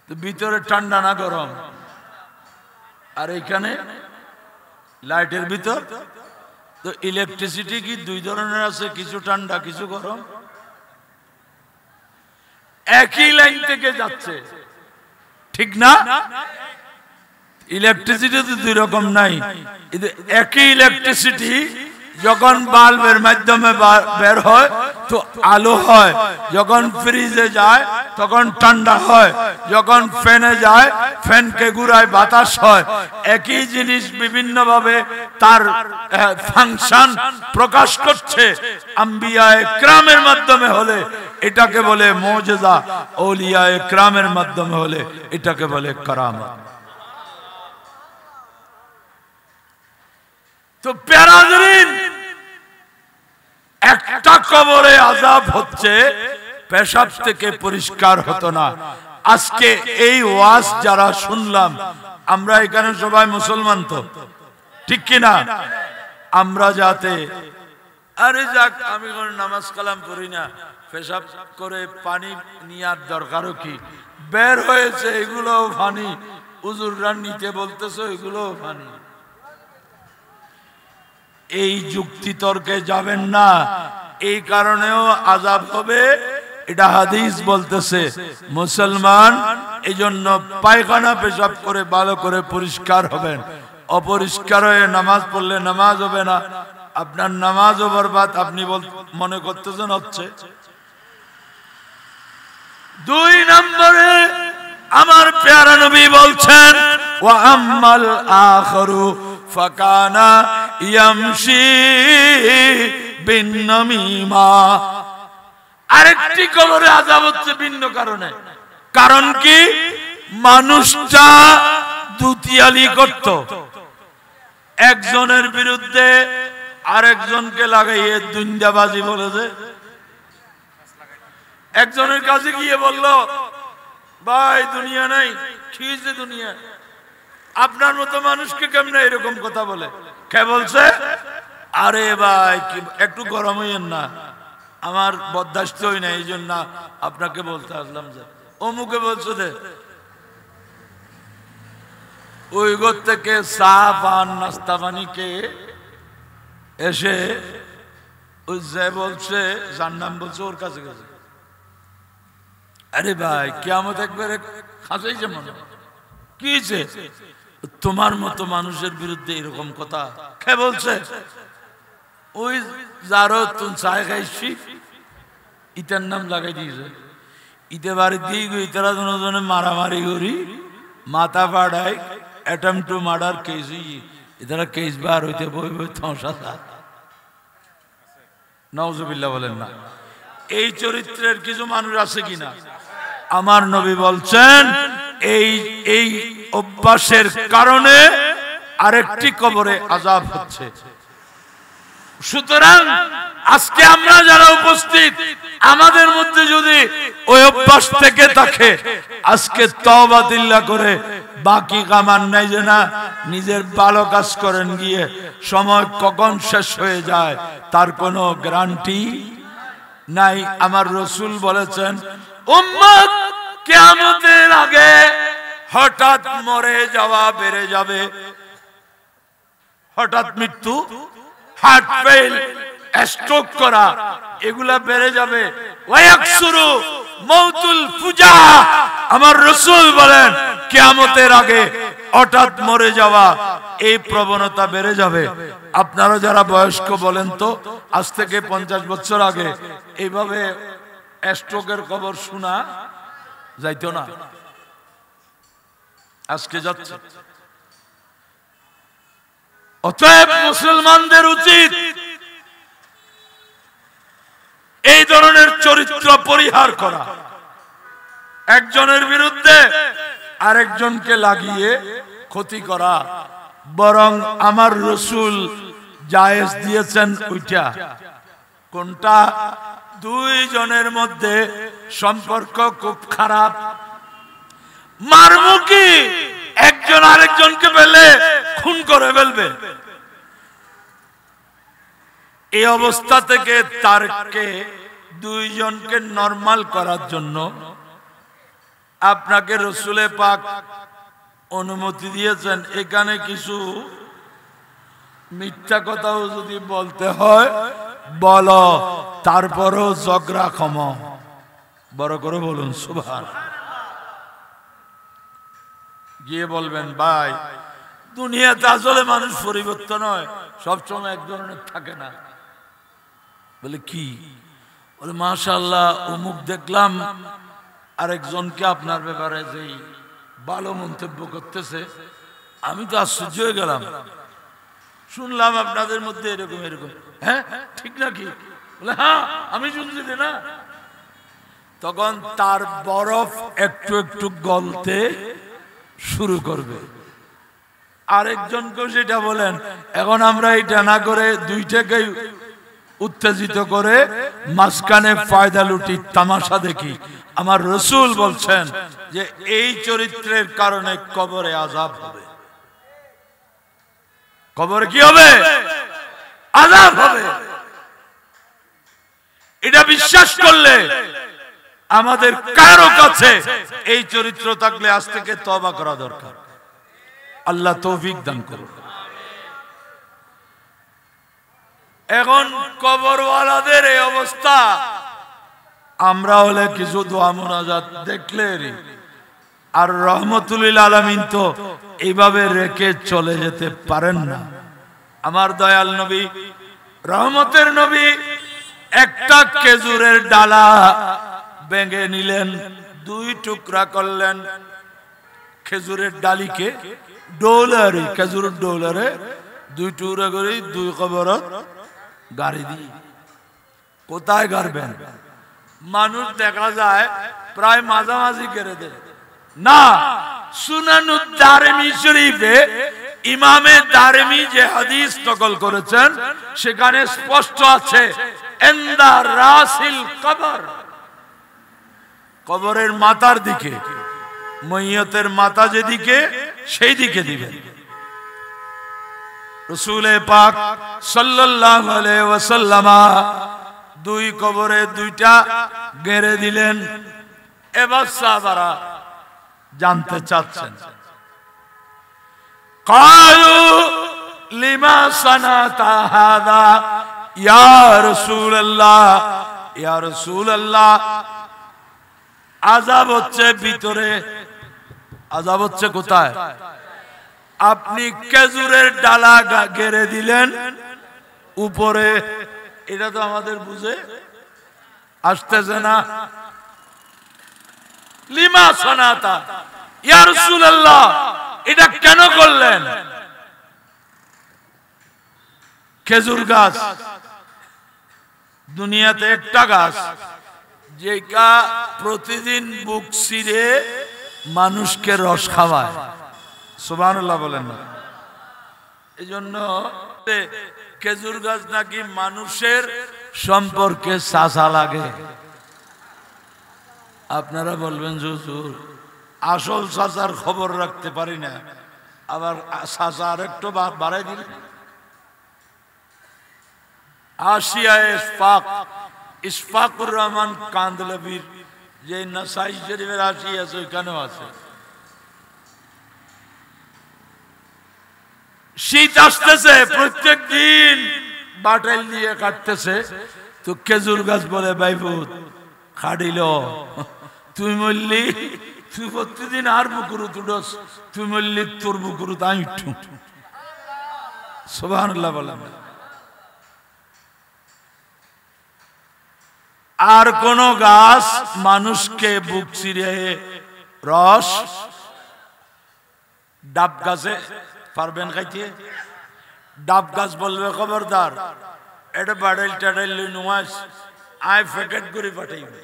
ভিতরে ঠান্ডা না গরম? আর এইখানে লাইটের ভিতর তো ইলেকট্রিসিটি কি দুই ধরনের আছে, কিছু ঠান্ডা কিছু গরম। একই লাইন থেকে যাচ্ছে, ঠিক না? ইলেকট্রিসিটি তো দুই রকম নাই, একই ইলেকট্রিসিটি যখন বাল্বের মাধ্যমে বের হয় তো আলো হয়, যখন ফ্রিজে যায় তখন ঠান্ডা হয়, যখন ফ্যানে যায় ফ্যানকে ঘুরায় বাতাস হয়। একই জিনিস বিভিন্ন ভাবে তার ফাংশন প্রকাশ করছে। আম্বিয়া ইকরামের মাধ্যমে হলে এটাকে বলে মুজিজা, আউলিয়া ইকরামের মাধ্যমে হলে এটাকে বলে কারামত। তো প্যারাজরিন, একটা কবরে আযাব হচ্ছে পেশাব থেকে পরিষ্কার হতো না। আজকে এই ওয়াজ যারা শুনলাম, আমরা এখানে সবাই মুসলমান তো, ঠিক কিনা? আমরা যাতে আরে যাক, আমি কোন নামাজ কালাম করি না, পেশাব করে পানি নেওয়ার দরকারও কি? বের হয়েছে এগুলোও পানি, হুজুররা নিতে বলতেছে এগুলোও পানি। এই যুক্তি তর্কে যাবেন না, এই কারণেও আযাব হবে, এটা হাদিস বলতেছে। মুসলমান এই জন্য পায়খানা পেশাব করে ভালো করে পরিষ্কার হবেন। অপরিষ্কার হয়ে নামাজ পড়লে নামাজ হবে না, আপনার নামাজও বরবাদ। আপনি মনে করতেছেন হচ্ছে। দুই নম্বরে আমার প্যারা নবী বলছেন ওয়া আম্মাল আখিরু ফাকানা ইয়ামশি বিন নামিমা। আরেকটি কবরে আযাব হচ্ছে ভিন্ন কারণে। কারণ কি? মানুষটা দুতিয়ালি করত, একজনের বিরুদ্ধে আরেকজনকে লাগাইয়ে দুনিয়াবাজি বলেছে। একজনের কাছে গিয়ে বলল ভাই দুনিয়া নাই, কি হয়েছে দুনিয়া? আপনার মতো মানুষকে কেমনে এরকম কথা বলে? কে বলছে? আরে ভাই একটু গরম হইয়েন না, আমার বরদাস্ত হই না, এই জন্য আপনাকে বলতে আসলাম যে অমুকে বলছে দে। ওই ঘর থেকে চা পান নাস্তা পানি কে এসে ওই যে বলছে, যার নাম বলছে, ওর কাছে গেছে। আরে ভাই কিয়ামত একবারে খাসাইছে মনে, কি হয়েছে? তোমার মতো মানুষের বিরুদ্ধে এরকম কথা কে বলছে? ওই যারো তুমি চায় খাইছি ইটার নাম লাগাই দিয়েছে। ইতে বাড়ি দিয়ে ইতারা দুজনে মারামারি করি, মাথা পাড়ায় অ্যাটেম্প টু মার্ডার কেস, ইতারা কেস বার হইতে বই বই থামসা। নাউজুবিল্লাহ বলেন না। এই চরিত্রের কিছু মানুষ আছে কিনা? আমার নবী বলছেন এই এই অভ্যাসের কারণে আরেকটি কবরে আযাব হচ্ছে। সুতরাং আজকে আমরা যারা উপস্থিত, আমাদের মধ্যে যদি ওই অভ্যাস থেকে থাকে, আজকে তওবা দিল্লা করে বাকি কামান নাই যে না নিজের ভালো কাজ করেন গিয়ে সময় কখন শেষ হয়ে যায় তার কোনো গ্যারান্টি নাই। আমার রাসূল বলেছেন উম্মত কিয়ামতের আগে হঠাৎ মরে যাওয়া বেড়ে যাবে, হঠাৎ মৃত্যু, হার্ট ফেল, স্ট্রোক করা, এগুলা বেড়ে যাবে। ওয়ায়াকসুরু মাউতুল ফুজা, আমার রাসূল বলেন কিয়ামতের আগে হঠাৎ মরে যাওয়া এই প্রবণতা বেড়ে যাবে। আপনারা যারা বয়স্ক বলেন তো, আজ থেকে 50 বছর আগে এইভাবে স্ট্রোকের খবর শোনা যাইতো না, আজকে যাচ্ছে। অতএব মুসলমানদের উচিত এই ধরনের চরিত্র পরিহার করা, একজনের বিরুদ্ধে আরেকজনকে লাগিয়ে ক্ষতি করা। বরং আমার রাসূল জায়েজ দিয়েছেন ওইটা। কোনটা? দুইজনের মধ্যে সম্পর্ক খুব খারাপ, মারমুখী, একজন আরেকজনকে পেলে খুন করে ফেলবে, এই অবস্থা থেকে তারকে দুইজনকে নরমাল করার জন্য আপনাকে রাসূলে পাক অনুমতি দিয়েছেন। এখানে কিছু মিথ্যা কথাও যদি বলতে হয় বলো, তারপরও ঝগড়া ক্ষম, বড় করে বলুন সুবহানাল্লাহ। গিয়ে বলবেন ভাই দুনিয়াতে আসলে মানুষ পরিবর্তন হয়, সবসময় এক ধরনের থাকে না। বলে কি? বলে মাশাআল্লাহ অমুক দেখলাম আরেকজনকে আপনার ব্যাপারে যেই ভালো মন্তব্য করতেছে, আমি তো আশ্চর্য হয়ে গেলাম, শুনলাম আপনাদের মধ্যে এরকম এরকম। হ্যাঁ ঠিক নাকি? বলে হ্যাঁ আমি শুনছি না। তখন তার বরফ একটু একটু গলতে শুরু করবে। আরেকজনকেও সেটা বলেন। এখন আমরা এটা না করে দুইটাকেই উত্তেজিত করে মাঝখানে ফায়দা লুটি, তামাশা দেখি। আমার রাসূল বলছেন যে এই চরিত্রের কারণে কবরে আযাব হবে। কবরে কি হবে? আযাব হবে। এটা বিশ্বাস করলে আমাদের কারো কাছে এই চরিত্র থাকলে আজ থেকে তওবা করা দরকার। আল্লাহ তৌফিক দান করুন। এখন কবরওয়ালাদের এই অবস্থা, আমরা হলে কিছু দোয়া মুনাজাত দেখলে, আর রহমতুল লিল আলামিন তো এইভাবে রেখে চলে যেতে পারেন না। আমার দয়াল নবী, রহমতের নবী, একটা খেজুরের ডালা ভেঙে নিলেন, দুই টুকরা করলেন। খেজুরের ডালিকে ডোলারে, খেজুরের ডোলারে দুই টুকরা করে দুই কবরত গাড়ি দিয়ে কোথায় গাড়বেন? মানুষ দেখা যায় প্রায় মাঝামাঝি করে দেয় না। সুনানুদ দারমি শরীফে ইমামে দারমি যে হাদিস নকল করেছেন সেখানে স্পষ্ট আছে ইনদা রাসিল কবর, কবরের মাথার দিকে, মইয়তের মাথা যেদিকে সেই দিকে দিবেন। রাসূলে পাক সাল্লাল্লাহু আলাইহি ওয়াসাল্লাম দুই কবরে দুইটা গেড়ে দিলেন। এবার সাহাবারা জানতে চাচ্ছেন, ক্বালু লিমা সানাতা হাযা ইয়া রাসূলুল্লাহ, ইয়া রাসূলুল্লাহ আযাব হচ্ছে ভিতরে, আযাব হচ্ছে কোথায়? আপনি খেজুরের ডালা গেড়ে দিলেন উপরে, এটা তো আমাদের বুঝে আসতেছে না। লিমা সানাতা ইয়া রাসূলুল্লাহ, এটা কেন করলেন? খেজুর গাছ দুনিয়াতে একটা গাছ যেটা প্রতিদিন বুক ছিঁড়ে মানুষকে রস খাওয়ায়। সুবহানাল্লাহ বলেন না? এই জন্য খেজুর গাছ নাকি মানুষের সম্পর্কে চাচা লাগে। আপনারা বলবেন হুজুর আসল চাচার খবর রাখতে পারি না, আবার চাচা আর একটু বাড়াই দিলেন। আসিয়া ইশফাকুর রহমান কান্দলবির যে নাসাই শরীফের আসি আছে ওইখানেও আছে। শীত আসতেছে, প্রত্যেক দিন বাটাইল দিয়ে কাটতেছে, তো খেজুর গাছ বলে বাইবুত খাড়িল তুই মরলি, তুই প্রতিদিন আর বুকুরু তুডস, তুই মরলি তোর বুকুরু তাই উঠু। সুবহানাল্লাহ বলেন। আর কোন গাছ মানুষকে বুক চিরে রস, ডাব গাছে পারবেন খাইতে? ডাব গাছ বলবে খবরদার এটা বাড়াইল টাড়াইল নুয়াস আয় প্যাকেট করে পাঠাইবে,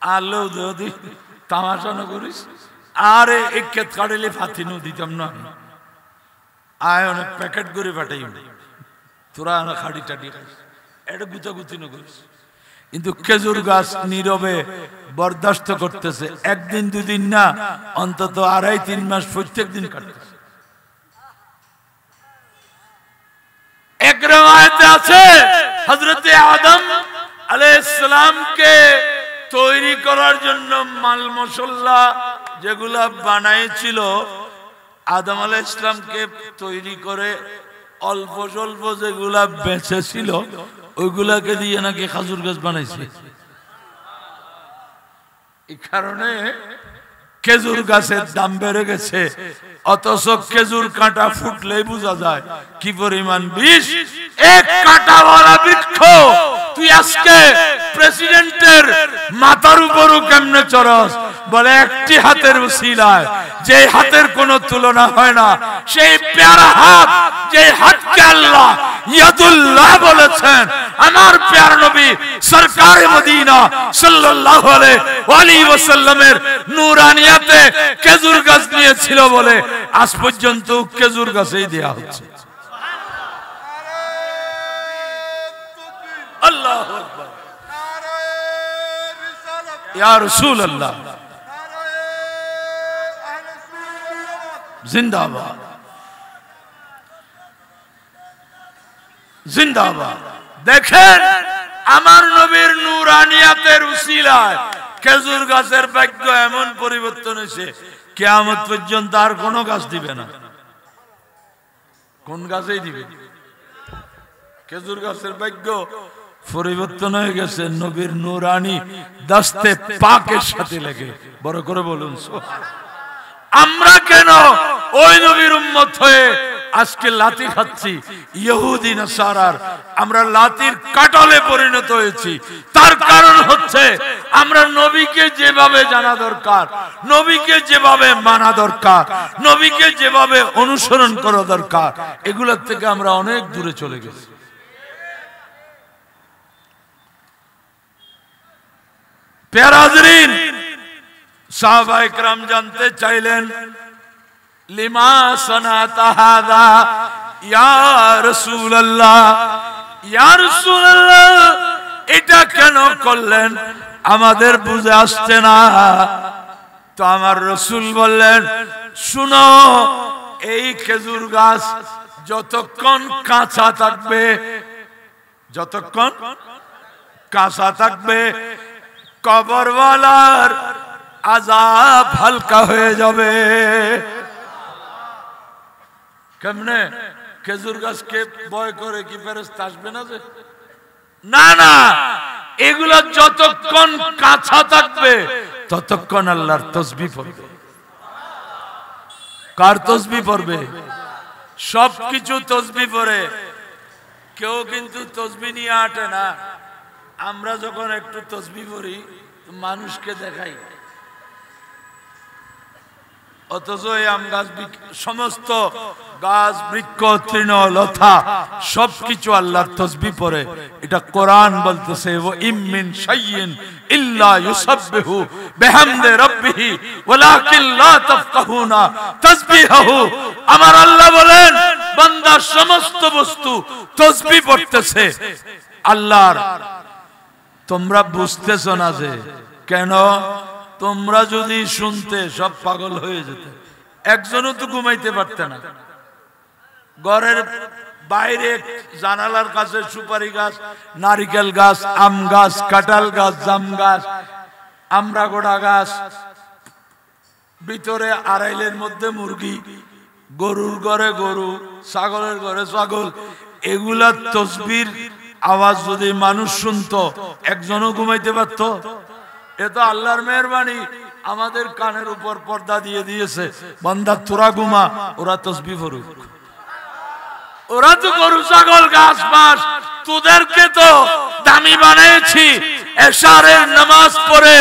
আলো যদি তামাশা না করিস আরে এক ক্ষেত কাটাইলে ফাতিনও দিতাম না, আয় অনেক প্যাকেট করে পাঠাইবে, তোরা খাড়ি টাটি খাইস, এটা গুতাগুতি না করিস। কিন্তু খেজুর গাছ নীরবে বরদাস্ত করতেছে, একদিন দুদিন না অন্তত 2.5-3 মাস প্রত্যেক দিন কাটতেছে। এক রওয়ায়াতে আছে হযরত আদম আলাইহিস সালামকে তৈরি করার জন্য মাল মশলা যেগুলা বানাইছিল, আদম আলাইহিস সালামকে তৈরি করে অল্প স্বল্প যেগুলা বেঁচেছিল ওইগুলাকে দিয়ে নাকি খেজুর গাছ বানাইছে। এই কারণে খেজুর গাছের দাম বেড়ে গেছে, অথচ খেজুর কাঁটা ফুটলেই বোঝা যায় কি পরিমাণ বিষ। এক কাঁটাওয়ালা বৃক্ষ তুই আজকে প্রেসিডেন্টের মাথার উপরও কেমনে চড়স? বলে একটি হাতের উসিলায়, যে হাতের কোনো তুলনা হয় না, সেই প্যারা হাত, যে হাতকে আল্লাহ ইয়াদুল্লাহ বলেছেন। আমার প্যারা নবী সরকারে মদিনা সাল্লাল্লাহু আলাইহি ওয়াসাল্লামের নূরানিয়াতে খেজুর গাছ নিয়েছিল বলে আজ পর্যন্ত খেজুর গাছেই দেয়া হচ্ছে। আল্লাহু আকবার, ইয়া রাসূলুল্লাহ জিন্দাবাদ জিন্দাবাদ। দেখেন আমার নবীর নূরানিয়াতের উসিলায় খেজুর গাছের ভাগ্য এমন পরিবর্তন হয়েছে, কিয়ামত পর্যন্ত আর কোন গাছ দিবে না। কোন গাছেই দিবে? খেজুর গাছের ভাগ্য পরিবর্তন হয়ে গেছে নবীর নূরানি দস্তে পাকের সাথে লেগে। বড় করে বলুন সুবহানাল্লাহ। আমরা কেন ওই নবীর উম্মত হয়ে আজকে লাথি খাচ্ছি? ইহুদি নাসারার আমরা লাথির কাঁটালে পরিণত হয়েছি। তার কারণ হচ্ছে আমরা নবীকে যেভাবে জানা দরকার, নবীকে যেভাবে মানা দরকার, নবীকে যেভাবে অনুসরণ করা দরকার, এগুলোর থেকে আমরা অনেক দূরে চলে গেছি। প্যারা হাজরিন, সাহাবায়ে কেরাম জানতে চাইলেন লিমা সানাতা হাযা ইয়া রাসূলুল্লাহ, ইয়া রাসূলুল্লাহ এটা কেন করলেন? আমাদের বুঝে আসছে না। তো আমার রাসূল বললেন, শুনো, এই খেজুর গাছ যতক্ষণ কাঁচা থাকবে, যতক্ষণ কাঁচা থাকবে কবরওয়ালার আযাব হালকা হয়ে যাবে। কেমনে? খেজুর গাছকে ভয় করে কি ফেরেশতা আসবে না? যে না না, এগুলো যতক্ষণ কাঁচা থাকবে ততক্ষণ আল্লাহর তাসবিহ পড়বে। কার তাসবিহ পড়বে? সবকিছু তাসবিহ পড়ে, কেউ কিন্তু তাসবিহ নিয়ে আটে না। আমরা যখন একটু তাসবিহ পড়ি মানুষকে দেখাই, অথচ এই আম গাছ সমস্ত গাছ বৃক্ষ তৃণ লতা সবকিছু আল্লাহর তাসবিহ পড়ে। এটা কোরআন বলতেছে ওয়া ইম মিন শাইইন ইল্লা ইউসাব্বিহু বিহামদি রাব্বিহি ওয়ালাকিন লা তাফকাহুনা তাসবিহাহু। আমার আল্লাহ বলেন বান্দা সমস্ত বস্তু তাসবিহ পড়তেছে আল্লাহর, তোমরা বুঝতেছ না। যে কেন? তোমরা যদি শুনতে সব পাগল হয়ে যেত। একজনও তো ঘুমাইতে পারতে না। ঘরের বাইরে জানালার কাছে সুপারি গাছ, নারিকেল গাছ, আম গাছ, কাঁঠাল গাছ, জাম গাছ, আমড়াগোড়া গাছ, ভিতরে আড়াইলের মধ্যে মুরগি, গরুর ঘরে গরু, ছাগলের ঘরে ছাগল, এগুলার তাসবিহর আওয়াজ যদি মানুষ শুনতো একজনও ঘুমাইতে পারত? এ তো আল্লাহর মেহেরবানি। আমাদের কানের উপর পর্দা দিয়ে দিয়েছে, বান্দা তোরা ঘুমা, ওরা তাসবিহ পড়ুক। ওরা তো গরু ছাগল গাছ মাছ, তোদেরকে তো দামি বানিয়েছি। এশারের নামাজ পড়ে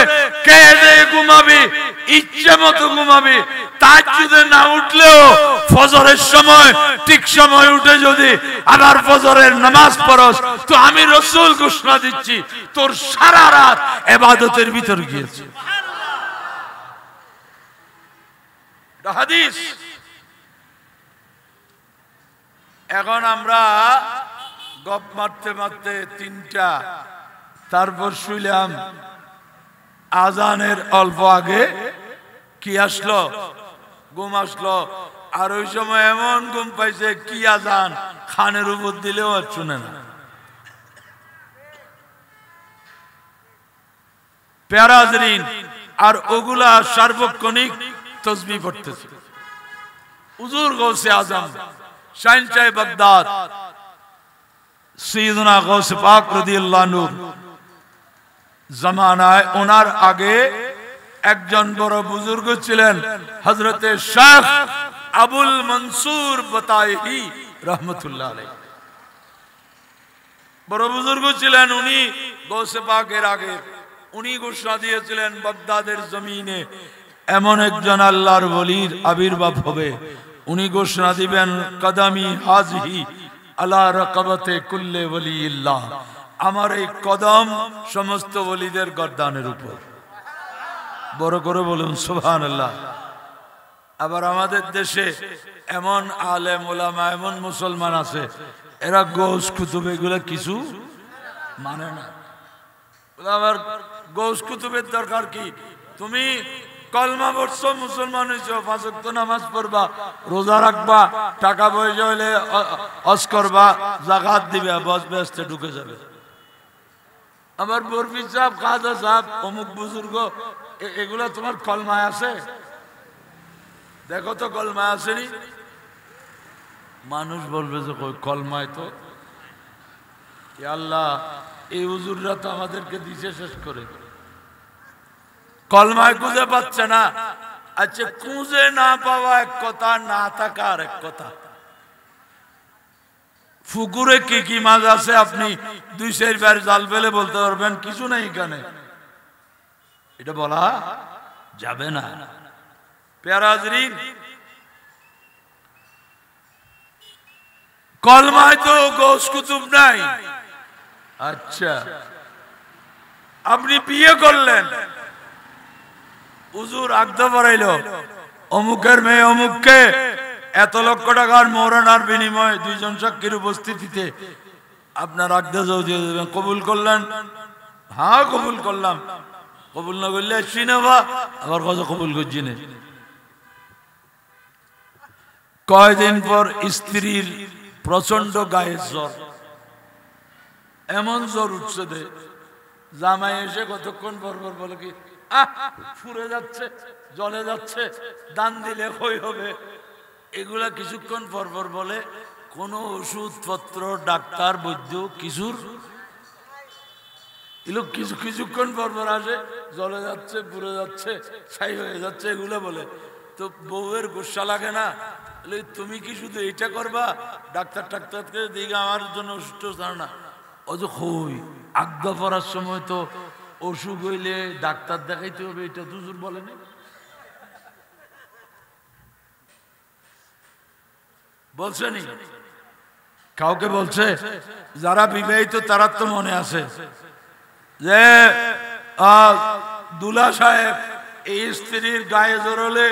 কেঁদে ঘুমাবি, ইচ্ছে মতো ঘুমাবি। তাহাজ্জুদে না উঠলেও ফজরের সময় ঠিক সময় উঠে যদি আবার ফজরের নামাজ পড়স, তো আমি রাসূল ঘোষণা দিচ্ছি তোর সারা রাত ইবাদতের ভিতর গিয়েছে। হাদিস। এখন আমরা গপ মারতে মারতে 3টা, তারপর শুইলাম আজানের অল্প আগে কি আসলো? ঘুম আসলো। আর ওই সময় এমন ঘুম পাইছে, কি আজান খানের উপর দিলেও আর শুনে না। প্যারা হাজরিন, আর ওগুলা সার্বক্ষণিক তাসবিহ পড়তেছে। হুজুর গৌসে আজম শাহজাহান বাগদাদ সৈয়দনা গৌসে পাক রাদিয়াল্লাহু আনহু জামানায়, ওনার আগে একজন বড় বুজুর্গ ছিলেন, হযরতে শেখ আবুল মনসুর বাতাইহি রাহমাতুল্লাহ আলাইহি। বড় বুজুর্গ ছিলেন উনি, গৌসে পাকের আগে। উনি ঘোষণা দিয়েছিলেন বাগদাদের জমিনে এমন একজন আল্লাহর ওলির আবির্ভাব হবে। উনি ঘোষণা দিবেন কদমি হাজিহি আলা রাকাবাতে কুল্লে ওলিল্লাহ, আমার এই কদম সমস্ত ওলিদের গর্দানের উপর। বড় করে বলুন সুবহানাল্লাহ। আবার আমাদের দেশে এমন আলেম ওলামা, এমন মুসলমান আছে, এরা গৌস কুতুব এগুলো কিছু মানে না। আবার গৌস কুতুবের দরকার কি? তুমি কলমা পড়ছো, মুসলমান হইছো, 5 ওয়াক্ত নামাজ পড়বা, রোজা রাখবা, টাকা পয়সা হইলে হজ করবা, যাকাত দিবা, বস বেহেশতে ঢুকে যাবে। আবার বরফি সাহেব, খাজা সাহেব, অমুক বুজুর্গ, এগুলা তোমার কলমায় আছে? দেখো তো কলমায় আসেনি। মানুষ বলবে যে কলমায় তো। আল্লাহ, এই হুজুররা তো আমাদেরকে দিছে শেষ করে। কলমায় খুঁজে পাচ্ছে না। আচ্ছা, খুঁজে না পাওয়া এক কথা, না থাকা আর এক কথা। পুকুরে কি কি মাছ আছে আপনি 2-4 বার জাল ফেলে বলতে পারবেন কিছু নেই এখানে? এটা বলা যাবে না। প্যারা হাজরিন, কলমায় তো গৌস কুতুব নাই। আচ্ছা, আপনি বিয়ে করলেন, হুজুর আগদা পড়াইল, অমুকের মেয়ে অমুককে এত লক্ষ টাকার মোহরানার বিনিময়ে 2 জন সাক্ষীর উপস্থিতিতে আপনার আগদা দিয়ে দেবেন। কবুল করলেন? হ্যাঁ কবুল করলাম। কবুল না করলে চিনেবা, আবার কত কবুল করছি না। কয়দিন পর স্ত্রীর প্রচন্ড গায়ে জ্বর, এমন জ্বর উঠছে দে, জামাই এসে কতক্ষণ পর পর বলে কি ফুরে যাচ্ছে, জলে যাচ্ছে, দান দিলে ক্ষয় হবে। এগুলা কিছুক্ষণ পর পর বলে। কোনো ওষুধপত্র, ডাক্তার, বৈদ্য কিছুর এগুলো কিছুক্ষণ পর পর আসে, জলে যাচ্ছে, পুড়ে যাচ্ছে, ছাই হয়ে যাচ্ছে, এগুলো বলে। তো বউয়ের গোসা লাগে না? তুমি কি শুধু এইটা করবা? ডাক্তার টাক্তারকে দিকে আমার জন্য অসুস্থ না। ও যে হই আগদা পড়ার সময় তো অসুখ হইলে ডাক্তার দেখাইতে হবে, এটা হুজুর বলেনি? বলছেনি? কাউকে বলছে? যারা বিবাহিত তারা তো মনে আছে যে দুলা সাহেব এই স্ত্রীর গায়ে জোর হলে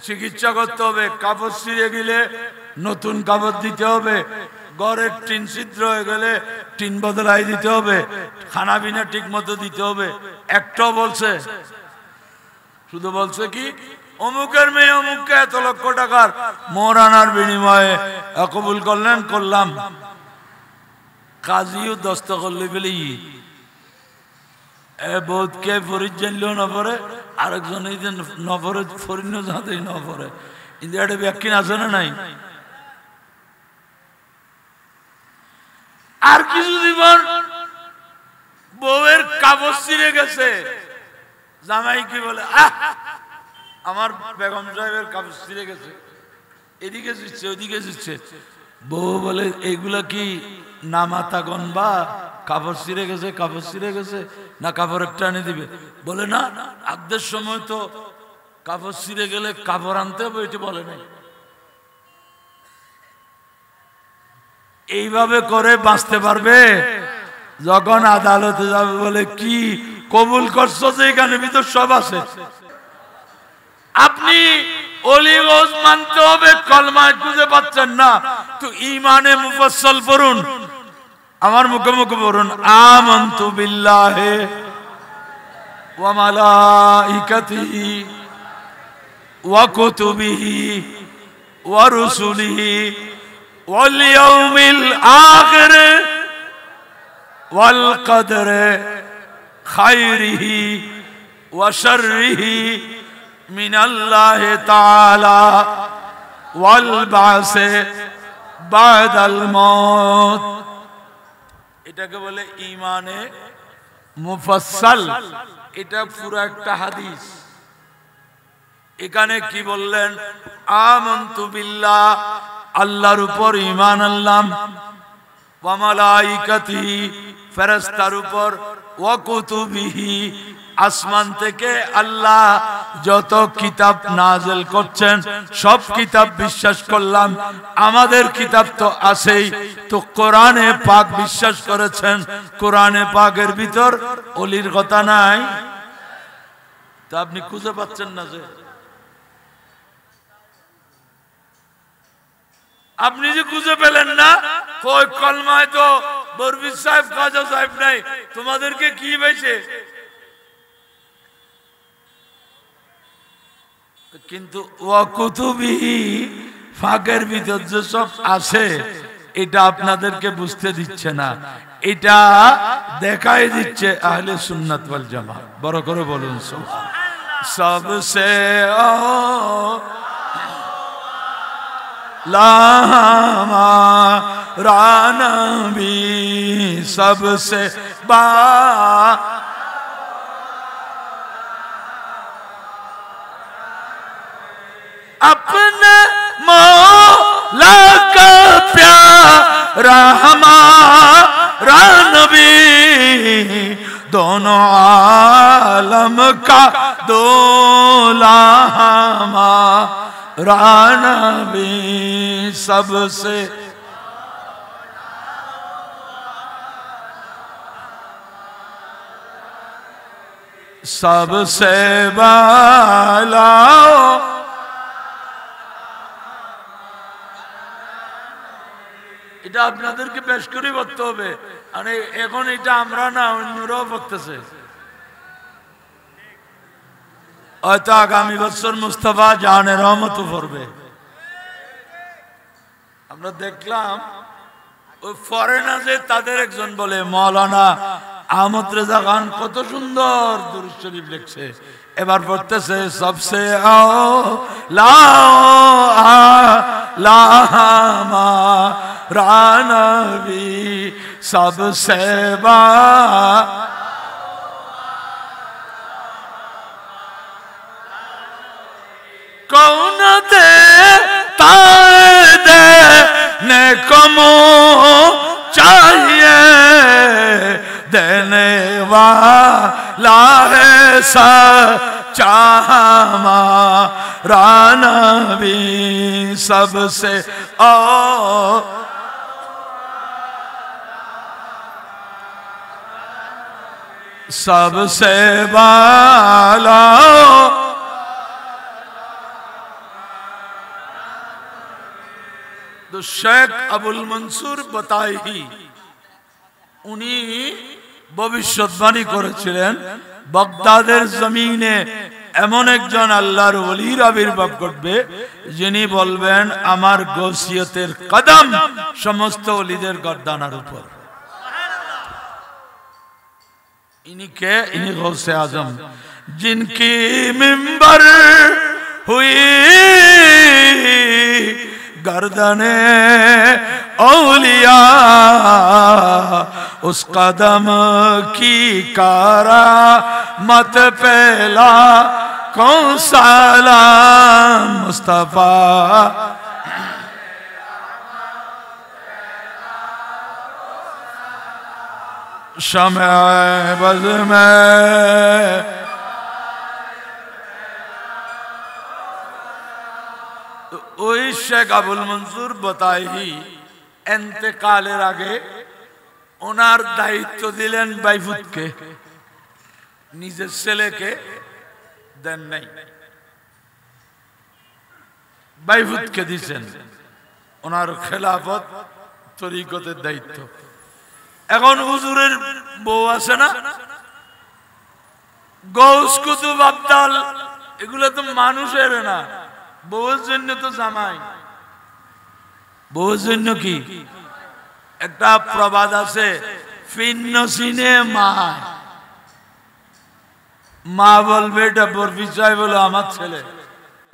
চিকিৎসা করতে হবে, কাপড় ছিঁড়ে গেলে নতুন কাপড় দিতে হবে, ঘরের টিন ছিদ্র হয়ে গেলে টিন বদলাই দিতে হবে, খানা পিনা ঠিক মতো দিতে হবে। একটাও বলছে? শুধু বলছে কি অমুকের মেয়ে অমুককে এত লক্ষ টাকার মোহর আনার বিনিময়ে কবুল করলেন, করলাম। কাজীও দস্ত করলে বলি বোধকে ফরিদ জানলেও না পড়ে, আরেকজন এই যে নপরে ফরিদ যাতেই না পড়ে। কিন্তু একটা ব্যাখ্যা আছে না নাই? আর কিছু জীবন বউয়ের কাপড় ছিঁড়ে গেছে, জামাই কি বলে আমার বেগম সাহেবের কাপড় ছিঁড়ে গেছে, এদিকে জিচ্ছে ওইদিকে জিচ্ছে। বউ বলে এইগুলা কি নামাতা গনবা? কাপড় ছিঁড়ে গেছে, কাপড় ছিঁড়ে গেছে না কাপড় একটা এনে দিবে? বলে না, আগদের সময় তো কাপড় ছিঁড়ে গেলে কাপড় আনতে হবে, এটি বলে নাই। এইভাবে করে বাঁচতে পারবে? যখন আদালতে যাবে বলে কি কবুল করছো যে এখানে ভিতর সব আছে। আপনি অলি ওজ মানতে হবে, কলমায় খুঁজে পাচ্ছেন না তো ঈমানে মুফাসসাল পড়ুন, আমার মুখে মুখে পড়ুন। আমানতু বিল্লাহি ওয়া মালাইকাতিহি ওয়া কুতুবিহি ওয়া রুসুলিহি ওয়াল ইয়াউমিল আখির ওয়াল কদরি খায়রিহি ওয়া শাররিহি মিনাল্লাহি তাআলা ওয়াল বাসি বাদাল মউত। এটাকে বলে ঈমানে মুফাসসাল। এটা পুরো একটা হাদিস। এখানে কি বললেন? আমানতু বিল্লাহ, আল্লাহর উপর ঈমান আনলাম, ওয়া মালাইকাতিহি, ফেরেশতার উপর, ওয়া কুতুবিহি, আসমান থেকে আল্লাহ যত কিতাব নাযিল করছেন সব কিতাব বিশ্বাস করলাম। আমাদের কিতাব তো আছেই, তো কোরআনে পাক বিশ্বাস করেছেন, কোরআনে পাকের ভিতর অলির কথা নাই। তা আপনি খুঁজে পাচ্ছেন না যে? আপনি যে খুঁজে পেলেন না, ওই কলমায় তো বরবির সাহেব খাজা সাহেব নাই, তোমাদেরকে কি হয়েছে? কিন্তু ওয়া কুতুবিহি, ফাঁকের ভিতর যে সব আছে এটা আপনাদেরকে বুঝতে দিচ্ছে না, এটা দেখাই দিচ্ছে আহলে সুন্নাত ওয়াল জামাত। বড় করে বলুন সবসে লামা রানবি सबसे बा अपने मौला का प्यारा हमारा नबी, दोनों आलम का दूल्हा हमारा नबी, सबसे सबसे बाला। এটা আপনাদেরকে পেশ করে করতে হবে, মানে এখন এটা আমরা না অন্যরাও পড়তেছে। হয়তো আগামী বছর মুস্তাফা জানে রহমত পড়বে। আমরা দেখলাম ওই ফরেনারে তাদের একজন বলে মৌলানা আহমদ রেজা খান কত সুন্দর দুরূদ শরীফ লিখছে, এবার পড়তেছে সবসে লামা রানবি সবসে বা कौन दे ताए देने को चाहिए, देने वाला है सच्चा राना भी सबसे सबसे वाला तो शेख अबुल मंसूर बताई उनी भविष्यवाणी করেছিলেন বাগদাদের জমিনে এমন একজন আল্লাহর ওলির আবির্ভাব ঘটবে যিনি বলবেন আমার গসিয়তের কদম সমস্ত ওলিদের গর্দানের উপর। इन्हीं के इन्हीं गौसे आजम जिनकी मिंबर हुई गर्दने औलिया उस कदम की कारा मत पहला कौन सलाम मुस्तफा शम्अ बज़ में ওই শেখ আবুল মনসুর বতাই ইন্তেকালের আগে ওনার দায়িত্ব দিলেন বাইফুতকে, নিজের ছেলেকে দেন নাই, বাইফুতকে দিয়েছেন ওনার খেলাফত তরিকতের দায়িত্ব। এখন হুজুরের বউ আছে না, গৌস কুতুব আবদাল, এগুলো তো মানুষের না, বউয়ের জন্য তো জামাই। বউয়ের জন্য কি একটা প্রবাদ আছে, ফিন্ন সিনে মা, মা বলবে এটা বরফি চাই বলো আমার ছেলে,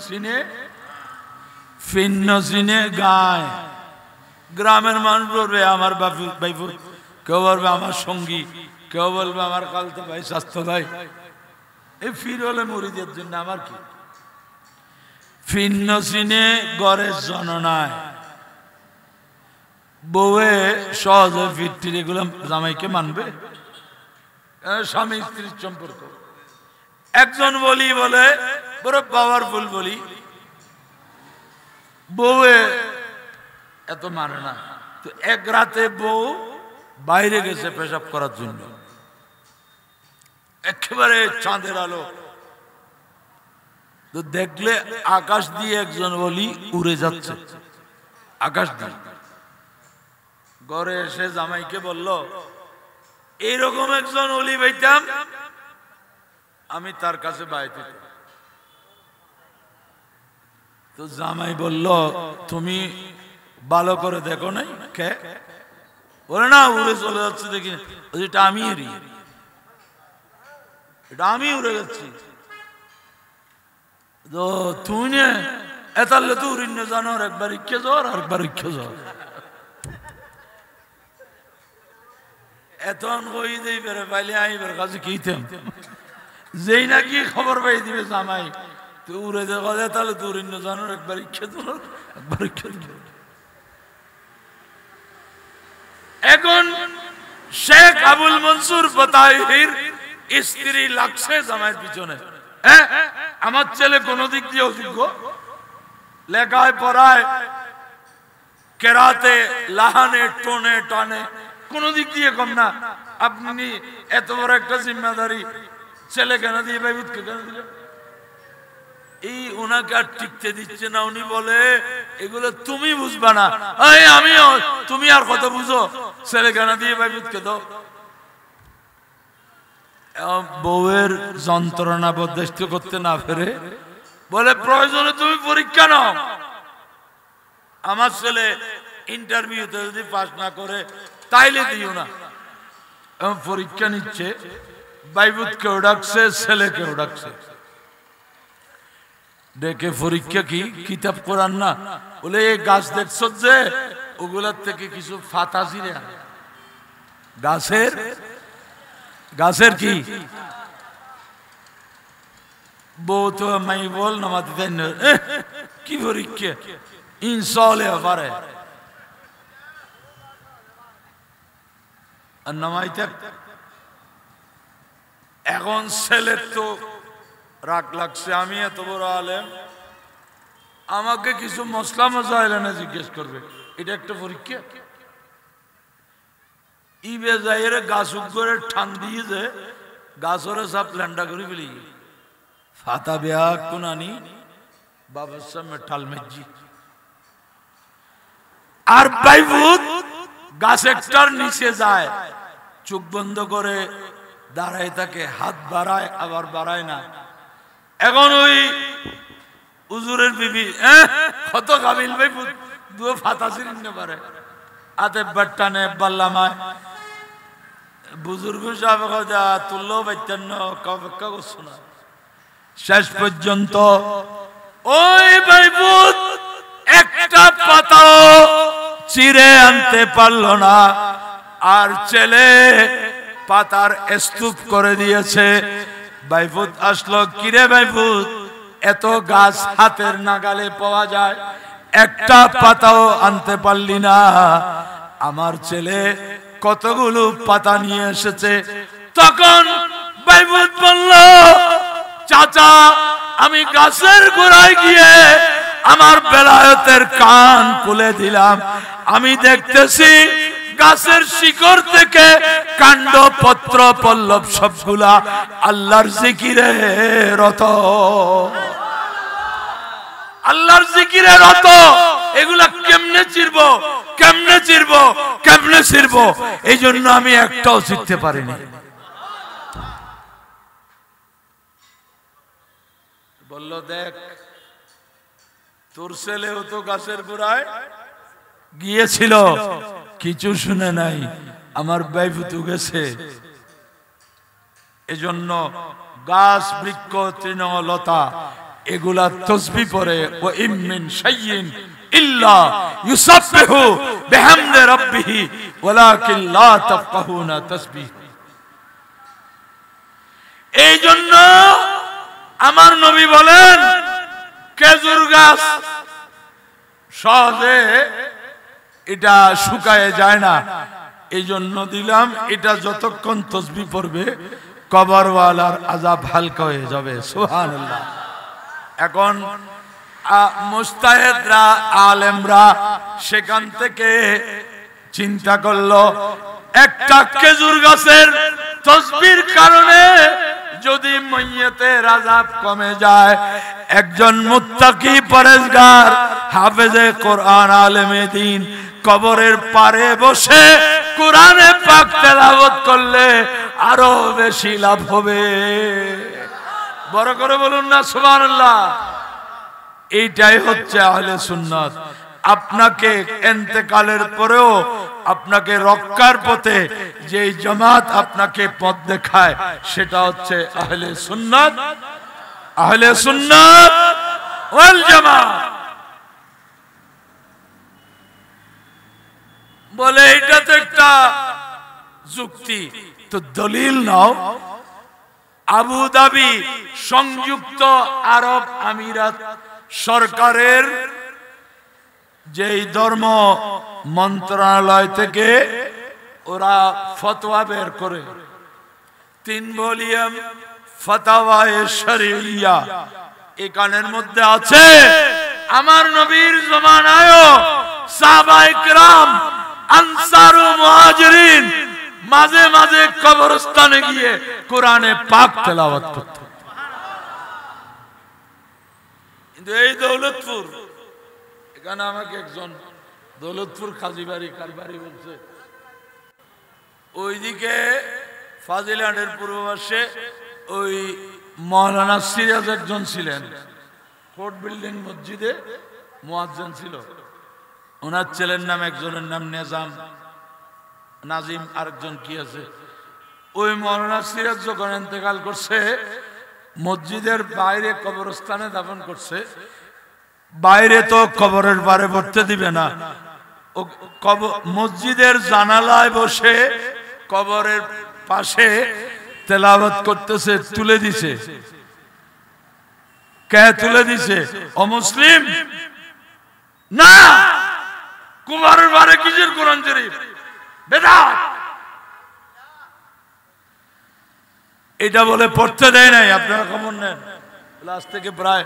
সিনে ফিন্ন সিনে গায়। গ্রামের মানুষ বলবে আমার বাপু বাইফু, কেউ বলবে আমার সঙ্গী, কেউ বলবে আমার কালতো ভাই স্বাস্থ্য ভাই। এই ফির হলে মুরিদের জন্য আমার কি ফিন্ন সিনে গড়ের জননায় বউয়ে সহজে ফিরটির এগুলো জামাইকে মানবে? স্বামী স্ত্রীর সম্পর্ক। একজন বলি বলে বড় পাওয়ারফুল বলি, বউয়ে এত মানে না, তো এক রাতে বউ বাইরে গেছে পেশাব করার জন্য, একেবারে চাঁদের আলো, তো দেখলে আকাশ দিয়ে একজন ওলি উড়ে যাচ্ছে, আকাশ দিয়ে। ঘরে এসে জামাইকে বলল এইরকম একজন ওলি পাইতাম আমি তার কাছে বাইতে। তো জামাই বলল তুমি ভালো করে দেখো নাই? কে বলে না উড়ে চলে যাচ্ছে দেখি, এটা আমি এরি, এটা আমি উড়ে যাচ্ছি। তো তুই না এতালে তো উড়িন জানো, একবার ইচ্ছে জ্বর আর একবার ইচ্ছে জ্বর, এত কই দেই বেড়ে পাইলে আমি বের কাছে কিতাম, যেই নাকি খবর পাই দিবে জামাই তো উড়ে যাওয়া, তাহলে তো উড়িন জানো, একবার ইচ্ছে জ্বর একবার ইচ্ছে জ্বর। এখন শেখ আবুল মনসুর বতাইহির স্ত্রী লাগছে জামাইয়ের পিছনে, হ্যাঁ আমার ছেলে কোন দিক দিয়ে অযোগ্য, লেখায় পড়ায় কেরাতে লাহানে টোনে টানে কোন দিক দিয়ে কম না, আপনি এত বড় একটা জিম্মাদারি ছেলে কেন দিয়ে বাইবুতকে কেন দিলেন? এই ওনাকে আর টিকতে দিচ্ছে না, উনি বলে এগুলো তুমি বুঝবা না, আমি তুমি আর কত বুঝো, ছেলে কেন দিয়ে বাইবুতকে দাও। বউয়ের যন্ত্রণা বরদাস্ত করতে না পেরে বলে প্রয়োজনে তুমি পরীক্ষা নাও, আমার ছেলে ইন্টারভিউতে যদি পাস না করে তাইলে দিও না। পরীক্ষা নিচ্ছে, বাইবুতকেও ডাকছে ছেলেকেও ডাকছে, ডেকে পরীক্ষা কি কিতাব কোরআন না, বলে এই গাছ দেখছ যে ওগুলার থেকে কিছু ফাতা জিরে গাছের গাছের কি বউ তো মাই বল নামাতে দেন কি পরীক্ষা ইনশালে পারে আর নামাইতে। এখন ছেলের তো রাগ লাগছে, আমি এত বড় আলেম আমাকে কিছু মশলা মশাইলা না জিজ্ঞেস করবে, এটা একটা পরীক্ষা। ইবে যাইরে গাছ উগরে ঠান দিয়ে যে গাছরে সব ল্যান্ডা করে ফেলি ফাতা বেয়া কোনানি বাবার সামনে ঠাল মেজি। আর বাইভূত গাছ একটার নিচে যায়, চোখ বন্ধ করে দাঁড়ায় থাকে, হাত বাড়ায় আবার বাড়ায় না। এখন ওই হুজুরের বিবি কত কাবিল বাইভূত দুয়ে ফাতা ছিনিতে পারে, আতে বাট্টানে বাল্লামায় বুজুর্গ সাহেব যা তুললো বাইতেন অপেক্ষা করছো না। শেষ পর্যন্ত ওই বাইভূত একটা পাতাও চিরে আনতে পারলো না, আর ছেলে পাতার স্তূপ করে দিয়েছে। বাইভূত আসলো, কিরে বাইভূত এত গাছ হাতের নাগালে পাওয়া যায়, একটা পাতাও আনতে পারলি না? আমার ছেলে কতগুলো পাতা নিয়ে এসেছে। তখন বাইভূত বলল, চাচা আমি গাছের গোড়ায় গিয়ে আমার বেলায়েতের কান খুলে দিলাম, আমি দেখতেছি গাছের শিকড় থেকে কাণ্ড পত্র পল্লব সবগুলা আল্লাহর জিকিরে রত, আল্লাহর জিকিরে রত। এগুলা কেমনে চিরবো, কেমনে চিরবো, কেমনে চিরবো? এই জন্য আমি একটাও চিরতে পারিনি। বলল, দেখ তোর ছেলেও তো গাছের গোড়ায় গিয়েছিল, কিছু শুনে নাই, আমার বাইভূত গেছে। এজন্য গাছ বৃক্ষ তৃণলতা এগুলা তসবিহ পড়ে, ও ইমিন শাইইন ইল্লা ইউসাব্বিহু বিহামদি রাব্বিহি ওয়ালাকিন লা তাফকাহুনা তাসবিহ। এই জন্য আমার নবী বলেন, খেজুর গাছ সহজে এটা শুকায় যায় না, এই জন্য দিলাম এটা যতক্ষণ তসবিহ পড়বে কবরওয়ালার আযাব হালকা হয়ে যাবে। সুবহানাল্লাহ। এখন মুস্তাহিদরা আলেমরা সেখান থেকে চিন্তা করলো, একটা খেজুর গাছের তসবিহর কারণে যদি মাইয়াতের আযাব কমে যায়, একজন মুত্তাকি পরেজগার হাফেজে কোরআন আলেমে দ্বীন কবরের পারে বসে কোরআনে পাক তেলাওয়াত করলে আরো বেশি লাভ হবে। বড় করে বলুন না সুবহানাল্লাহ। এইটাই হচ্ছে আহলে সুন্নাত। আপনাকে ইন্তেকালের পরেও আপনাকে রক্ষার পথে যে জামাত আপনাকে পথ দেখায় সেটা হচ্ছে আহলে সুন্নাত, আহলে সুন্নাত ওয়াল জামাত। বলে এটা তো একটা যুক্তি, তো দলিল নাও। আবুধাবি সংযুক্ত আরব আমিরাত সরকারের যেই ধর্ম মন্ত্রণালয় থেকে ওরা ফতোয়া বের করে, 3 ভলিউম ফাতাওয়ায়ে শরঈয়া, এখানের মধ্যে আছে আমার নবীর জামানায়ও সাহাবায়ে কেরাম আনসার ও মুহাজিরিন মাঝে মাঝে কবরস্থানে গিয়ে কোরআনে পাক তেলাওয়াত করত। কিন্তু এই দৌলতপুর, এখানে আমাকে একজন দৌলতপুর কাজীবাড়ি কারবারি বলছে, ওইদিকে ফাজিলাটের পূর্ব পাশে ওই মাওলানা সিরাজ একজন ছিলেন, কোর্ট বিল্ডিং মসজিদে মুয়াজ্জিন ছিল। ওনার ছেলের নাম, একজনের নাম নিজাম নাজিম, আরেকজন কি আছে। ওই মাওলানা সিরাজ যখন ইন্তেকাল করছে, মসজিদের বাইরে কবরস্থানে দাফন করছে। বাইরে তো কবরের পারে পড়তে দিবে না, ও মসজিদের জানালায় বসে কবরের পাশে তেলাওয়াত করতেছে, তুলে দিছে। কে তুলে দিছে? অমুসলিম না, কবরের পারে কিসের কোরআন শরীফ, বেদাত। এটা বলে পড়তে দেয় নাই। আপনারা খবর নেন, আজ থেকে প্রায়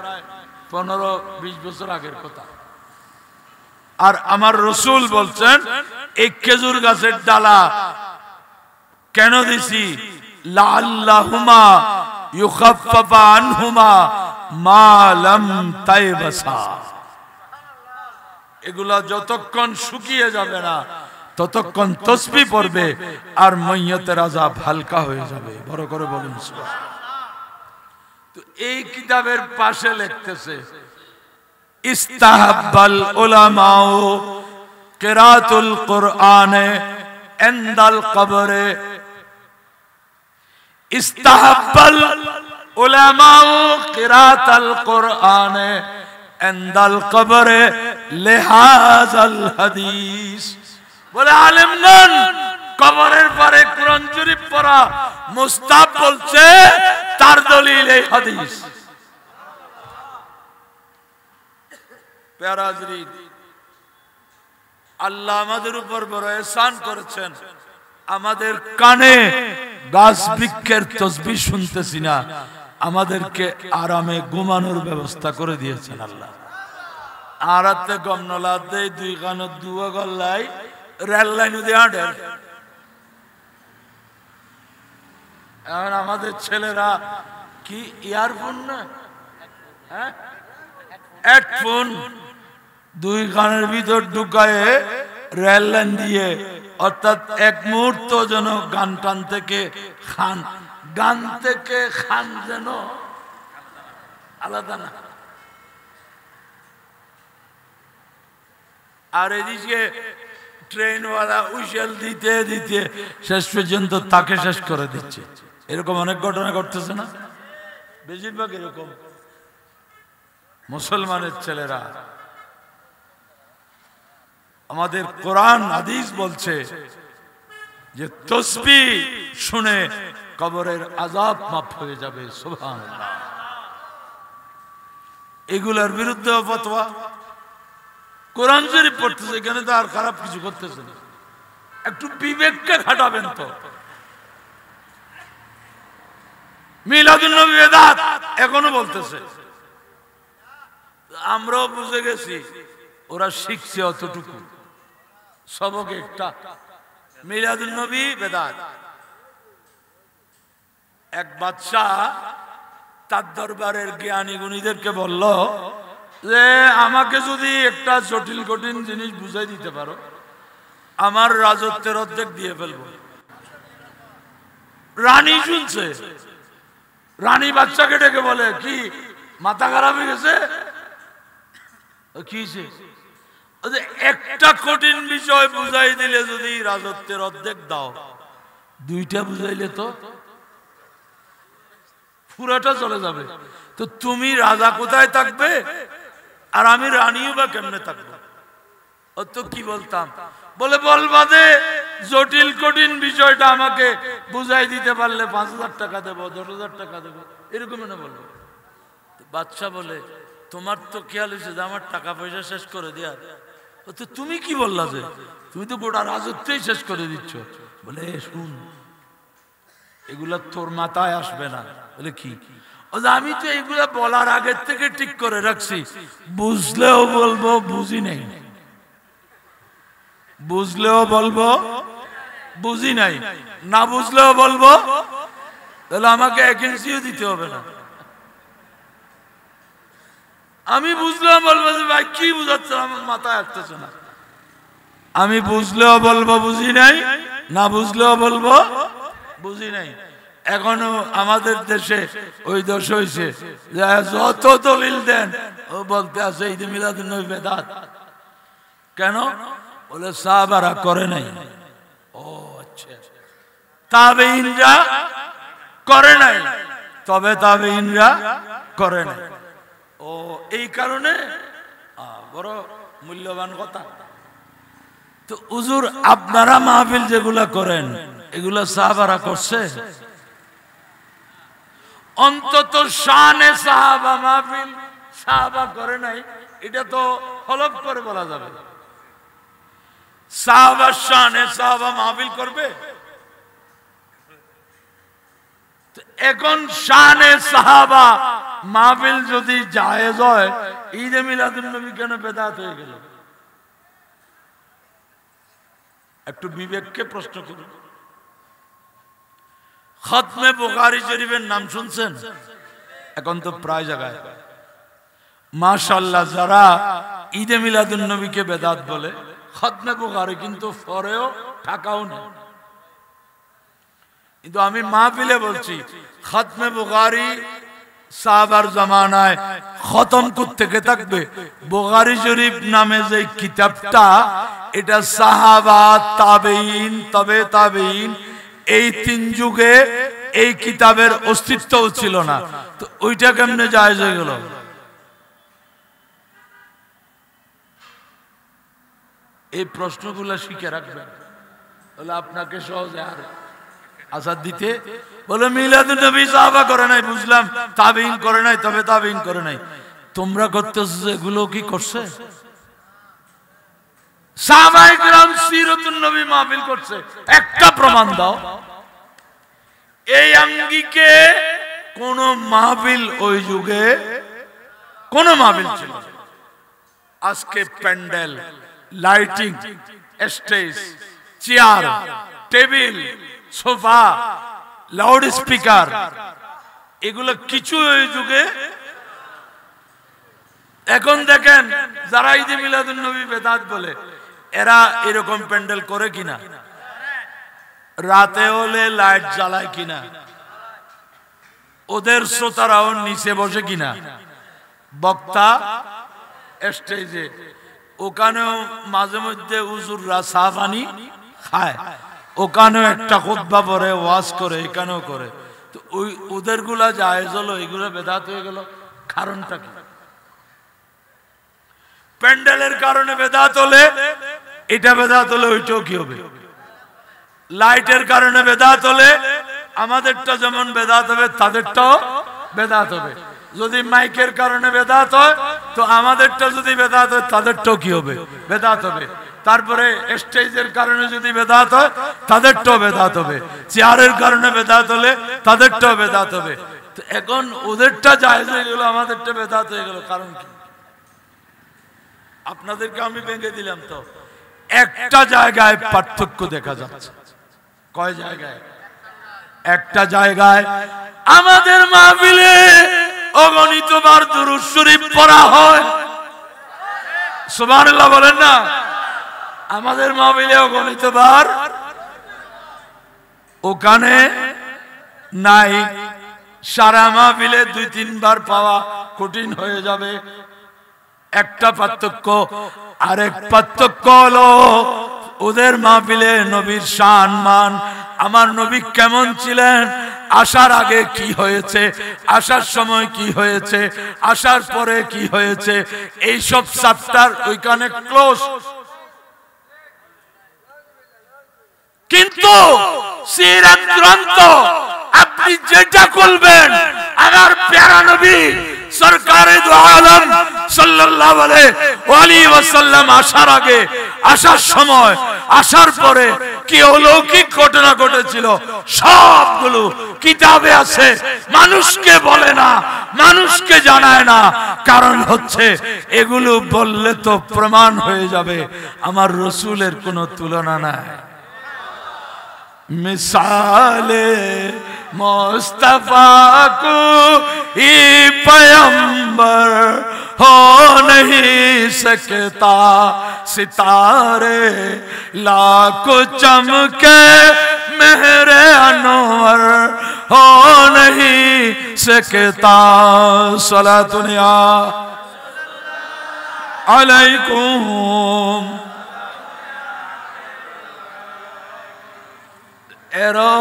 15-20 বছর আগের কথা। আর আমার রসুল বলছেন এই খেজুর গাছের ডালা কেন দিছি, লাআল্লাহুমা ইউখাফফাফা আনহুমা মা লাম তাইবাসা। এগুলা যতক্ষণ শুকিয়ে যাবে না ততক্ষণ তসবিহ পড়বে আর মাইয়াতের আযাব হালকা হয়ে যাবে। বড় করে বলুন সুবহানাল্লাহ। তো এই কিতাবের পাশে লিখতেছে ইস্তাহাব্বাল উলামাউ কিরাতুল কুরআনে ইনদাল কবরে। ইস্তাহাব্বাল উলামাউ কিরাতাল কুরআনে ইনদাল কবরে লিহাযাল হাদিস। বলে আলেমগণ কবরের পরে কোরআন শরীফ পড়া মুস্তাহাব বলছে, তার দলিল এই হাদিস। প্যারা হাজরিন, আল্লাহ আমাদের উপর বড় ihsan করেছেন, আমাদের কানে গাছ বৃক্ষের তাসবিহ শুনতেছি না, আমাদেরকে আরামে ঘুমানোর ব্যবস্থা করে দিয়েছেন আল্লাহ। আরাতে গমনলা দেই দুই কানত দুয়া গল্লাই রেল লাইন দিয়ে হাঁটেন। এখন আমাদের ছেলেরা কি ইয়ারফোন না, হ্যাঁ হেডফোন দুই কানের ভিতর ঢুকায়ে রেল লাইন দিয়ে, অর্থাৎ এক মুহূর্ত যেন গান টান থেকে খান, গান থেকে খান যেন আলাদা না। আর এদিকে ট্রেনওয়ালা উইশেল দিতে দিতে শেষ পর্যন্ত তাকে শেষ করে দিচ্ছে। এরকম অনেক ঘটনা ঘটতেছে না? বেশিরভাগ এরকম মুসলমানের ছেলেরা। আমাদের কোরআন হাদিস বলছে যে তাসবিহ শুনে কবরের আযাব মাফ হয়ে যাবে। সুবহানাল্লাহ। এগুলোর বিরুদ্ধে ফতোয়া। কোরআন শরীফ পড়তেছে, এখানে তো আর খারাপ কিছু করতেছে না। একটু বিবেককে খাটাবেন তো। মিলাদুন নবী বেদাত এখনো বলতেছে, আমরাও বুঝে গেছি ওরা শিখছে অতটুকু, সবক একটা। মিলাদুন নবী বেদাত। এক বাদশা তার দরবারের জ্ঞানী গুণীদেরকে বলল যে আমাকে যদি একটা জটিল কঠিন জিনিস বুঝাই দিতে পারো, আমার রাজত্বের অর্ধেক দিয়ে ফেলবো। রানী শুনছে, রানী বাচ্চাকে ডেকে বলে, কি মাথা খারাপ হয়ে গেছে? কি একটা কঠিন বিষয় বুঝাই দিলে যদি রাজত্বের অর্ধেক দাও, দুইটা বুঝাইলে তো পুরাটা চলে যাবে। তো তুমি রাজা কোথায় থাকবে আর আমি রানীও বা কেমনে থাকবো? ও তো কি বলতাম, বলে বলবা যে জটিল কঠিন বিষয়টা আমাকে বুঝাই দিতে পারলে 5,000 টাকা দেবো, 10,000 টাকা দেবো, এরকম না বলবো। বাদশা বলে, তোমার তো খেয়াল হয়েছে যে আমার টাকা পয়সা শেষ করে দেয়া। তো তুমি কি বললা যে তুমি তো গোটা রাজত্বই শেষ করে দিচ্ছ? বলে শুন, এগুলা তোর মাথায় আসবে না। বলে কি? আমি তো এগুলা বলার আগের থেকে ঠিক করে রাখছি, বুঝলেও বলবো বুঝি নাই, বুঝলেও বলবো বুঝি নাই, না বুঝলেও বলবো। তাহলে আমাকে এজেন্সিও দিতে হবে না। আমি বুঝলেও বলবো যে ভাই কি বুঝাচ্ছে, আমার মাথায় আসতেছে না। আমি বুঝলেও বলবো বুঝি নাই, না বুঝলেও বলবো বুঝি নাই। এখনো আমাদের দেশে ওই দোষ হয়েছে, যত দলিল দেন ও বলতে আছে ঈদ মিলাদুন নবী বেদাত। কেন? বলে সাহাবারা করে নাই। ও আচ্ছা, তাবেঈনরা করে নাই, তবে তাবেঈনরা করে নাই। ও এই কারণে বড় মূল্যবান কথা। তো হুজুর আপনারা মাহফিল যেগুলা করেন এগুলা সাহাবারা করছে? অন্তত শানে সাহাবা মাহফিল সাহাবা করে নাই, এটা তো হলফ করে বলা যাবে। সাহাবার শানে সাহাবা মাহফিল করবে? এখন শানে সাহাবা মাহফিল যদি জায়েজ হয়, ঈদে মিলাদুন নবী কেন বেদাত হয়ে গেল? একটু বিবেককে প্রশ্ন করুন। খতমে বুখারী শরীফের নাম শুনছেন? এখন তো প্রায় জায়গায় মাশাআল্লাহ যারা ঈদে মিলাদুন নবীকে বেদাত বলে, খতমে বুখারী কিন্তু পরেও ঢাকাও না। কিন্তু আমি মাহফিলে বলছি, খতমে বুখারী সাহাবার জামানায় খতম করতে থাকবে। বুখারী শরীফ নামে যে কিতাবটা, এটা সাহাবা, তাবেঈন, তবে তাবেঈন, এই তিন যুগে এই কিতাবের অস্তিত্বও ছিল না। তো ওইটা কেমনে জায়েজ হয়ে গেল? এই প্রশ্নগুলো শিখে রাখবেন, বলে আপনাকে সহজে আর আসাদ দিতে। বলে মিলাদুন নবী সাহাবা করে নাই, বুঝলাম, তাবেঈন করে নাই, তবে তাবেঈন করে নাই। তোমরা করতেছো এগুলো কি করছে? সাহাবায়ে কিরাম সিরাতুন নবী মাহফিল করছে, একটা প্রমাণ দাও। এই আঙ্গিকে কোন মাহফিল ওই যুগে কোন মাহফিল ছিল? আজকে pandal, lighting, stage, chair, table, sofa, loud speaker, এগুলো কিছু ওই যুগে। এখন দেখেন যারা ঈদে মিলাদুন নবী বেদাত বলে, এরা এরকম প্যান্ডেল করে কিনা? রাতে হলে লাইট জ্বালায় কিনা? ওদের শ্রোতারাও নিচে বসে কিনা? বক্তা স্টেজে, ওখানেও মাঝে মধ্যে হুজুররা চা পানি খায়, ওখানেও একটা খুতবা পড়ে, ওয়াজ করে, এখানেও করে। তো ওই ওদের গুলা জায়েজ হলো, এগুলো বেদাত হয়ে গেল। কারণটা কি? প্যান্ডেলের কারণে বেদাত হলে এটা বেদাত হলে ওইটাও কি হবে? লাইটের কারণে বেদাত হলে আমাদেরটা যেমন বেদাত হবে, তাদেরটাও বেদাত হবে। যদি মাইকের কারণে বেদাত হয়, তো আমাদেরটা যদি বেদাত হয়, তাদেরটাও কি হবে? বেদাত হবে। তারপরে স্টেজের কারণে যদি বেদাত হয়, তাদেরটাও বেদাত হবে। চেয়ারের কারণে বেদাত হলে তাদেরটাও বেদাত হবে। তো এখন ওদেরটা জায়েজ হয়ে গেল, আমাদেরটা বেদাত হয়ে গেল। কারণ কি? আপনাদেরকে আমি ভেঙে দিলাম। তো একটা জায়গায় পার্থক্য দেখা যাচ্ছে। কয় জায়গায়? একটা জায়গায় আমাদের মাহফিলে অগণিতবার দুরূদ শরীফ পড়া হয়। সুবহানাল্লাহ বলেন না? আমাদের মাহফিলে অগণিতবার, ওখানে নাই। সারা মাহফিলে 2-3 বার পাওয়া কঠিন হয়ে যাবে। একটা পার্থক্য। আরেক পার্থক্য হলো ওদের মাহফিলে নবীর শান মান, আমার নবী কেমন ছিলেন, আসার আগে কি হয়েছে, আসার সময় কি হয়েছে, আসার পরে কি হয়েছে, এই সব চ্যাপ্টার ওইখানে ক্লোজ। কিন্তু সিরাত গ্রন্থ আপনি যেটা করবেন, আমার প্যারা নবী সরকারে দু আলম সাল্লাল্লাহু আলাইহি ওয়াসাল্লাম আসার আগে, আসার সময়, আসার পরে কি অলৌকিক ঘটনা ঘটেছিল, সবগুলো কিতাবে আছে। মানুষকে বলে না, মানুষকে জানায় না। কারণ হচ্ছে এগুলো বললে তো প্রমাণ হয়ে যাবে আমার রাসূলের কোনো তুলনা নাই। मिसाले मुस्तफा को ही पैगंबर हो नहीं सकता, सितारे लाखों चमके मेरे अनवर हो नहीं सकता। सलातुनिया अलैकुम। এরও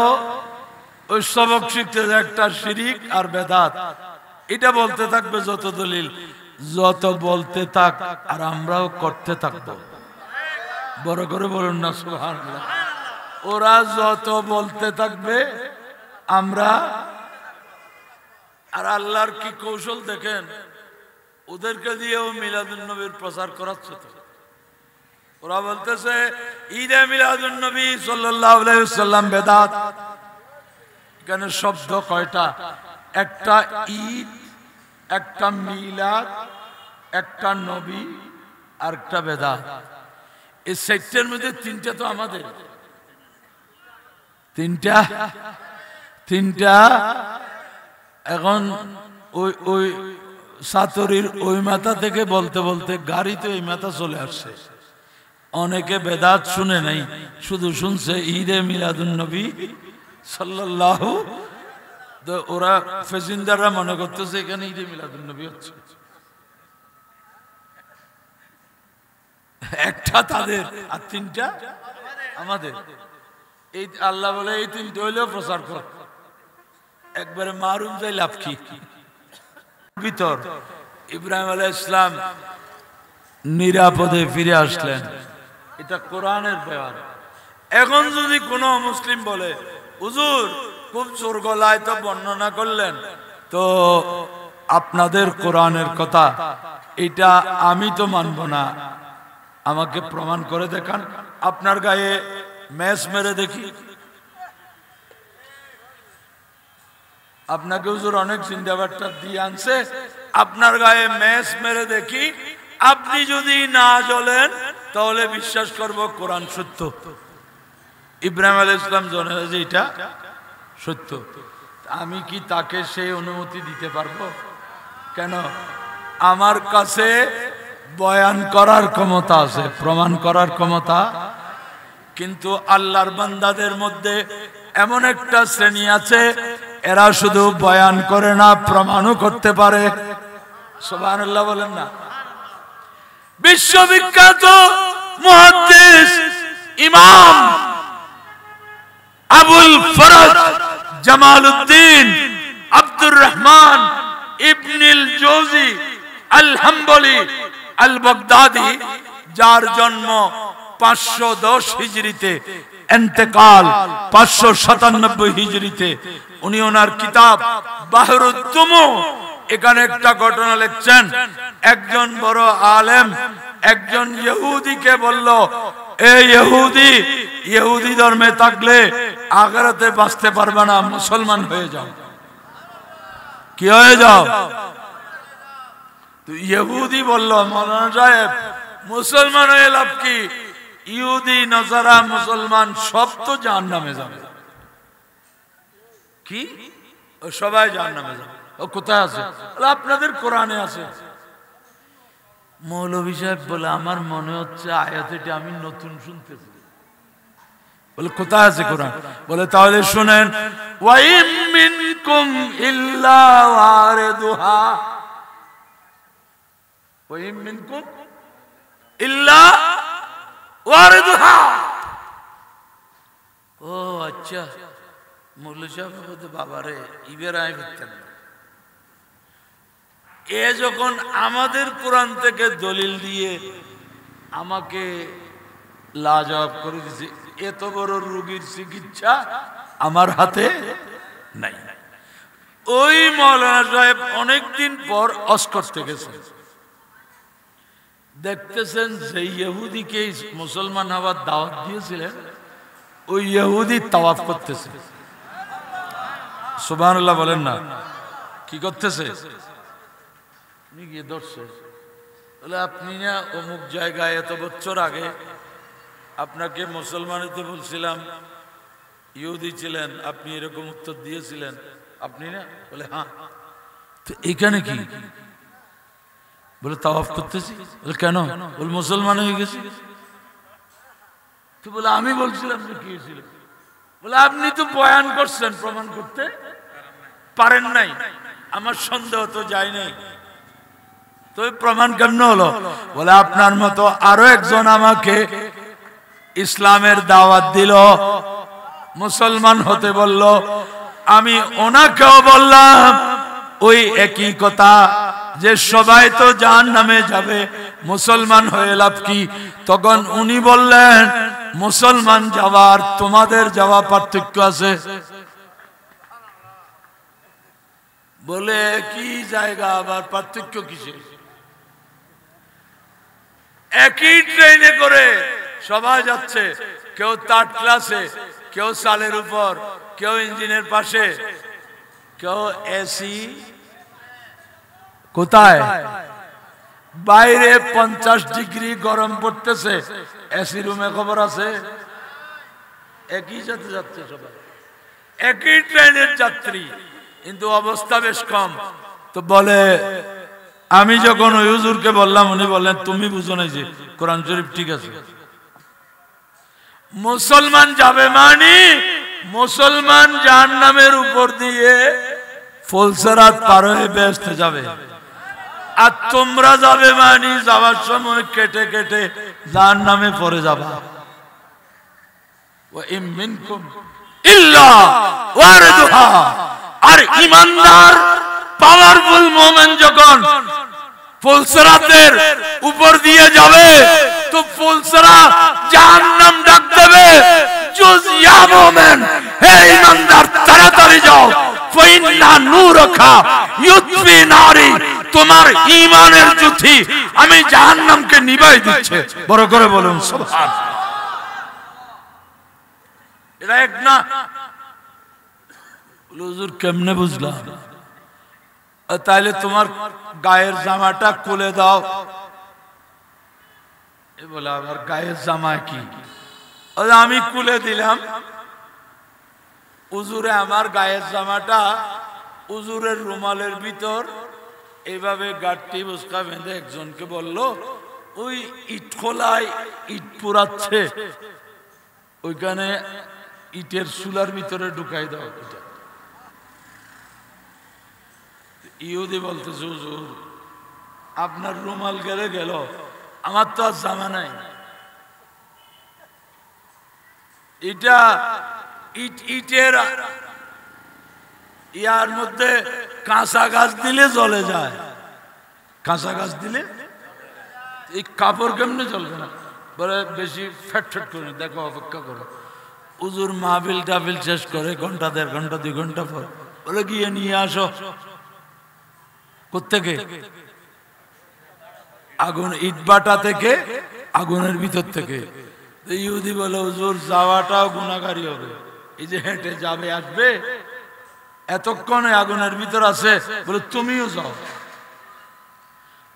ওই সবক শিখতে একটা শিরিক আর বেদাত, এটা বলতে থাকবে যত দলিল, যত বলতে থাক আর আমরাও করতে থাকবো। বড় করে বলুন না সুবহানাল্লাহ। ওরা যত বলতে থাকবে আমরা, আর আল্লাহর কি কৌশল দেখেন, ওদেরকে দিয়েও মিলাদুন নবীর প্রচার করাচ্ছে। তো ওরা বলতেছে ঈদে মিলাদুন নবী সাল্লাল্লাহু আলাইহি ওয়াসাল্লাম বেদাত। এখানে শব্দ কয়টা? একটা ঈদ, একটা মিলাদ, একটা নবী, আর একটা বেদাত। এই সেক্টরের মধ্যে তিনটা তো আমাদের, তিনটা। এখন ওই ওই সাতরির ওই মাথা থেকে বলতে বলতে গাড়িতে এই মাথা চলে আসছে। অনেকে বেদাত শুনে নাই, শুধু শুনছে ঈদে মিলাদুন নবী সাল্লাল্লাহু। তো ওরা প্যাসেঞ্জাররা মনে করতেছে এখানে ঈদে মিলাদুন নবী হচ্ছে। একটা তাদের আর তিনটা আমাদের। এই আল্লাহ বলে এই তিনটা হইলেও প্রচার কর, একবারে মারুম যাই লাভ কি ভিতর। ইব্রাহিম আলাইহিস সালাম নিরাপদে ফিরে আসলেন, এটা কোরআনের ব্যাপার। এখন যদি কোনো মুসলিম বলে হুজুর খুব জোর গলায় তো বর্ণনা করলেন, তো আপনাদের কোরআনের কথা এটা আমি তো মানব না, আমাকে প্রমাণ করে দেখান, আপনার গায়ে ম্যাচ মেরে দেখি। আপনাকে হুজুর অনেক চিন্তাবার্তা দিয়ে আনছে, আপনার গায়ে ম্যাচ মেরে দেখি, আপনি যদি না জ্বলেন তাহলে বিশ্বাস করব কোরআন সত্য। ইব্রাহিম আলাইহিস সালাম জানে যে এটা সত্য। আমি কি তাকে সেই অনুমতি দিতে পারবো? কেন? আমার কাছে বয়ান করার ক্ষমতা আছে, প্রমাণ করার ক্ষমতা। কিন্তু আল্লাহর বান্দাদের মধ্যে এমন একটা শ্রেণী আছে, এরা শুধু বয়ান করে না, প্রমাণও করতে পারে। সুবহানাল্লাহ বলেন না? বিশ্ববিখ্যাত মুহাদ্দিস ইমাম আবুল ফরজ জামালউদ্দিন আব্দুর রহমান ইবনুল জৌজি আল হাম্বলি আল বাগদাদি, যার জন্ম 510 হিজরিতে, ইন্তেকাল 597 হিজরিতে, উনি ওনার কিতাব বাহরুদ দুমু এখানে একটা ঘটনা লিখছেন। একজন বড় আলেম একজন ইহুদিকে বলল, এই ইহুদি, ইহুদি ধর্মে থাকলে আখিরাতে বাঁচতে পারবে না, মুসলমান হয়ে যাও। কি হয়ে যাও? তো ইহুদি বলল, মৌলানা সাহেব মুসলমান হয়ে লাভ কি? ইহুদি নাসারা মুসলমান সব তো জাহান্নামে যাবে। কি? ও সবাই জাহান্নামে যাবে। ও কোথায় আছে? আপনাদের কোরআনে আছে। মৌলভী সাহেব বলে, আমার মনে হচ্ছে আয়াতটি আমি নতুন শুনতেছি। বলে কোথায় আছে কোরআন? বলে তাহলে শুনেন, ওয়া ইম মিনকুম ইল্লা ওয়ারিদুহা, ওয়া ইম মিনকুম ইল্লা ওয়ারিদুহা। ও আচ্ছা, মৌলভী সাহেব বলতে বাবারে ইবেরাই ভিত্তেন। এ যখন আমাদের কোরআন থেকে দলিল দিয়ে আমাকে লাজবাব করে দিছে, এত বড় রোগীর চিকিৎসা আমার হাতে নাই। ওই মাওলানা সাহেব অনেকদিন পর হজ করতে গেছেন, দেখতেছেন যে ইহুদিকে মুসলমান হওয়ার দাওয়াত দিয়েছিলেন, ওই ইহুদি তাওয়াফ করতেছে। সুবহানাল্লাহ বলেন না? কি করতেছে? গিয়ে ধরছে, বলে আপনি না অমুক জায়গায় এত বছর আগে আপনাকে মুসলমান হতে বলছিলাম, ইহুদি ছিলেন, আপনি এরকম উত্তর দিয়েছিলেন, আপনি না? বলে হ্যাঁ। তো এখানে কি? বলে তাওয়াফ করতেছি। বলে কেন? বলে মুসলমান হয়ে গেছি। তো বলে আমি বলছিলাম যে কি হয়েছিল? বলে আপনি তো বয়ান করছেন, প্রমাণ করতে পারেন নাই। আমার সন্দেহ তো যায় নাই, তো প্রমাণ কেমন হলো? বলে আপনার মতো আরো একজন আমাকে ইসলামের দাওয়াত দিল, মুসলমান হতে বলল, আমি ওনাকেও বললাম ওই একই কথা, যে সবাই তো জাহান্নামে যাবে, মুসলমান হয়ে লাভ কি? তখন উনি বললেন, মুসলমান যাওয়ার তোমাদের যাওয়া পার্থক্য আছে। বলে কি জায়গা, আবার পার্থক্য কিসে? একই ট্রেনে করে সবাই যাচ্ছে, কেউ 3rd ক্লাসে, কেউ সালের উপর, কেউ ইঞ্জিনের পাশে, কেউ এসি। কোথায়? বাইরে 50 ডিগ্রি গরম পড়তেছে, এসি রুমে খবর আছে? একই সাথে যাচ্ছে সবাই, একই ট্রেনের যাত্রী, কিন্তু অবস্থা বেশ কম। তো বলে, আমি যখন ওই হুজুরকে বললাম, উনি বললেন তুমি বুঝো না যে কোরআন শরীফ ঠিক আছে। মুসলমান যাবে মানে মুসলমান জাহান্নামের উপর দিয়ে ফুলসরাত পার হয়ে বেহেশতে যাবে, আর তোমরা যাবে মানে যাওয়ার সময় কেটে কেটে জাহান্নামে পড়ে যাবা। ওয়া ইম মিনকুম ইল্লা ওয়ারিদুহা। আর ঈমানদার পাওয়ারফুল মুমিন যখন ফুলসরাতের উপর দিয়ে যাবে, তো ফুলসরাত জাহান্নাম ডাক দেবে, জুজ ইয়া মুমিন, হে ঈমানদার তাড়াতাড়ি যাও, ফাইন্না নূরকা ইউতফি নারি, তোমার ঈমানের জ্যোতি আমি জাহান্নামকে নিভাই দিচ্ছে। বড় করে বলুন সুবহানাল্লাহ। এটা এক না? হুজুর কেমনে বুঝলাম? তাইলে তোমার গায়ের জামাটা খুলে দাও। এ বলে আমার গায়ের জামা কি? আমি খুলে দিলাম। হুজুরে আমার গায়ের জামাটা হুজুরের রুমালের ভিতর এইভাবে গাঁটটি বুসকা বেঁধে একজনকে বলল, ওই ইট খোলায় ইট পুরাচ্ছে, ওইখানে ইটের চুলার ভিতরে ঢুকাই দাও। ইহুদি বলতেছে, হুজুর আপনার রুমাল গেলে গেল, আমার তো আর জামা নাই। এটা ইটের ইয়ার মধ্যে কাঁচা গাছ দিলে জ্বলে যায়, কাঁচা গাছ দিলে এই কাপড় কেমনে জ্বলবে না? বলে বেশি ফ্যাট ফ্যাট করে দেখো, অপেক্ষা করো। হুজুর মাহফিল টাফিল শেষ করে ঘন্টা 1.5 ঘন্টা 2 ঘন্টা পর বলে গিয়ে নিয়ে আসো। কোত্থেকে? আগুন, ইট বাটা থেকে, আগুনের ভিতর থেকে। ইহুদি বলে, হুজুর যাওয়াটাও গুনাহগারি হবে, এই যে হেঁটে যাবে আসবে, এতক্ষণে আগুনের ভিতর আছে। বলে তুমিও যাও,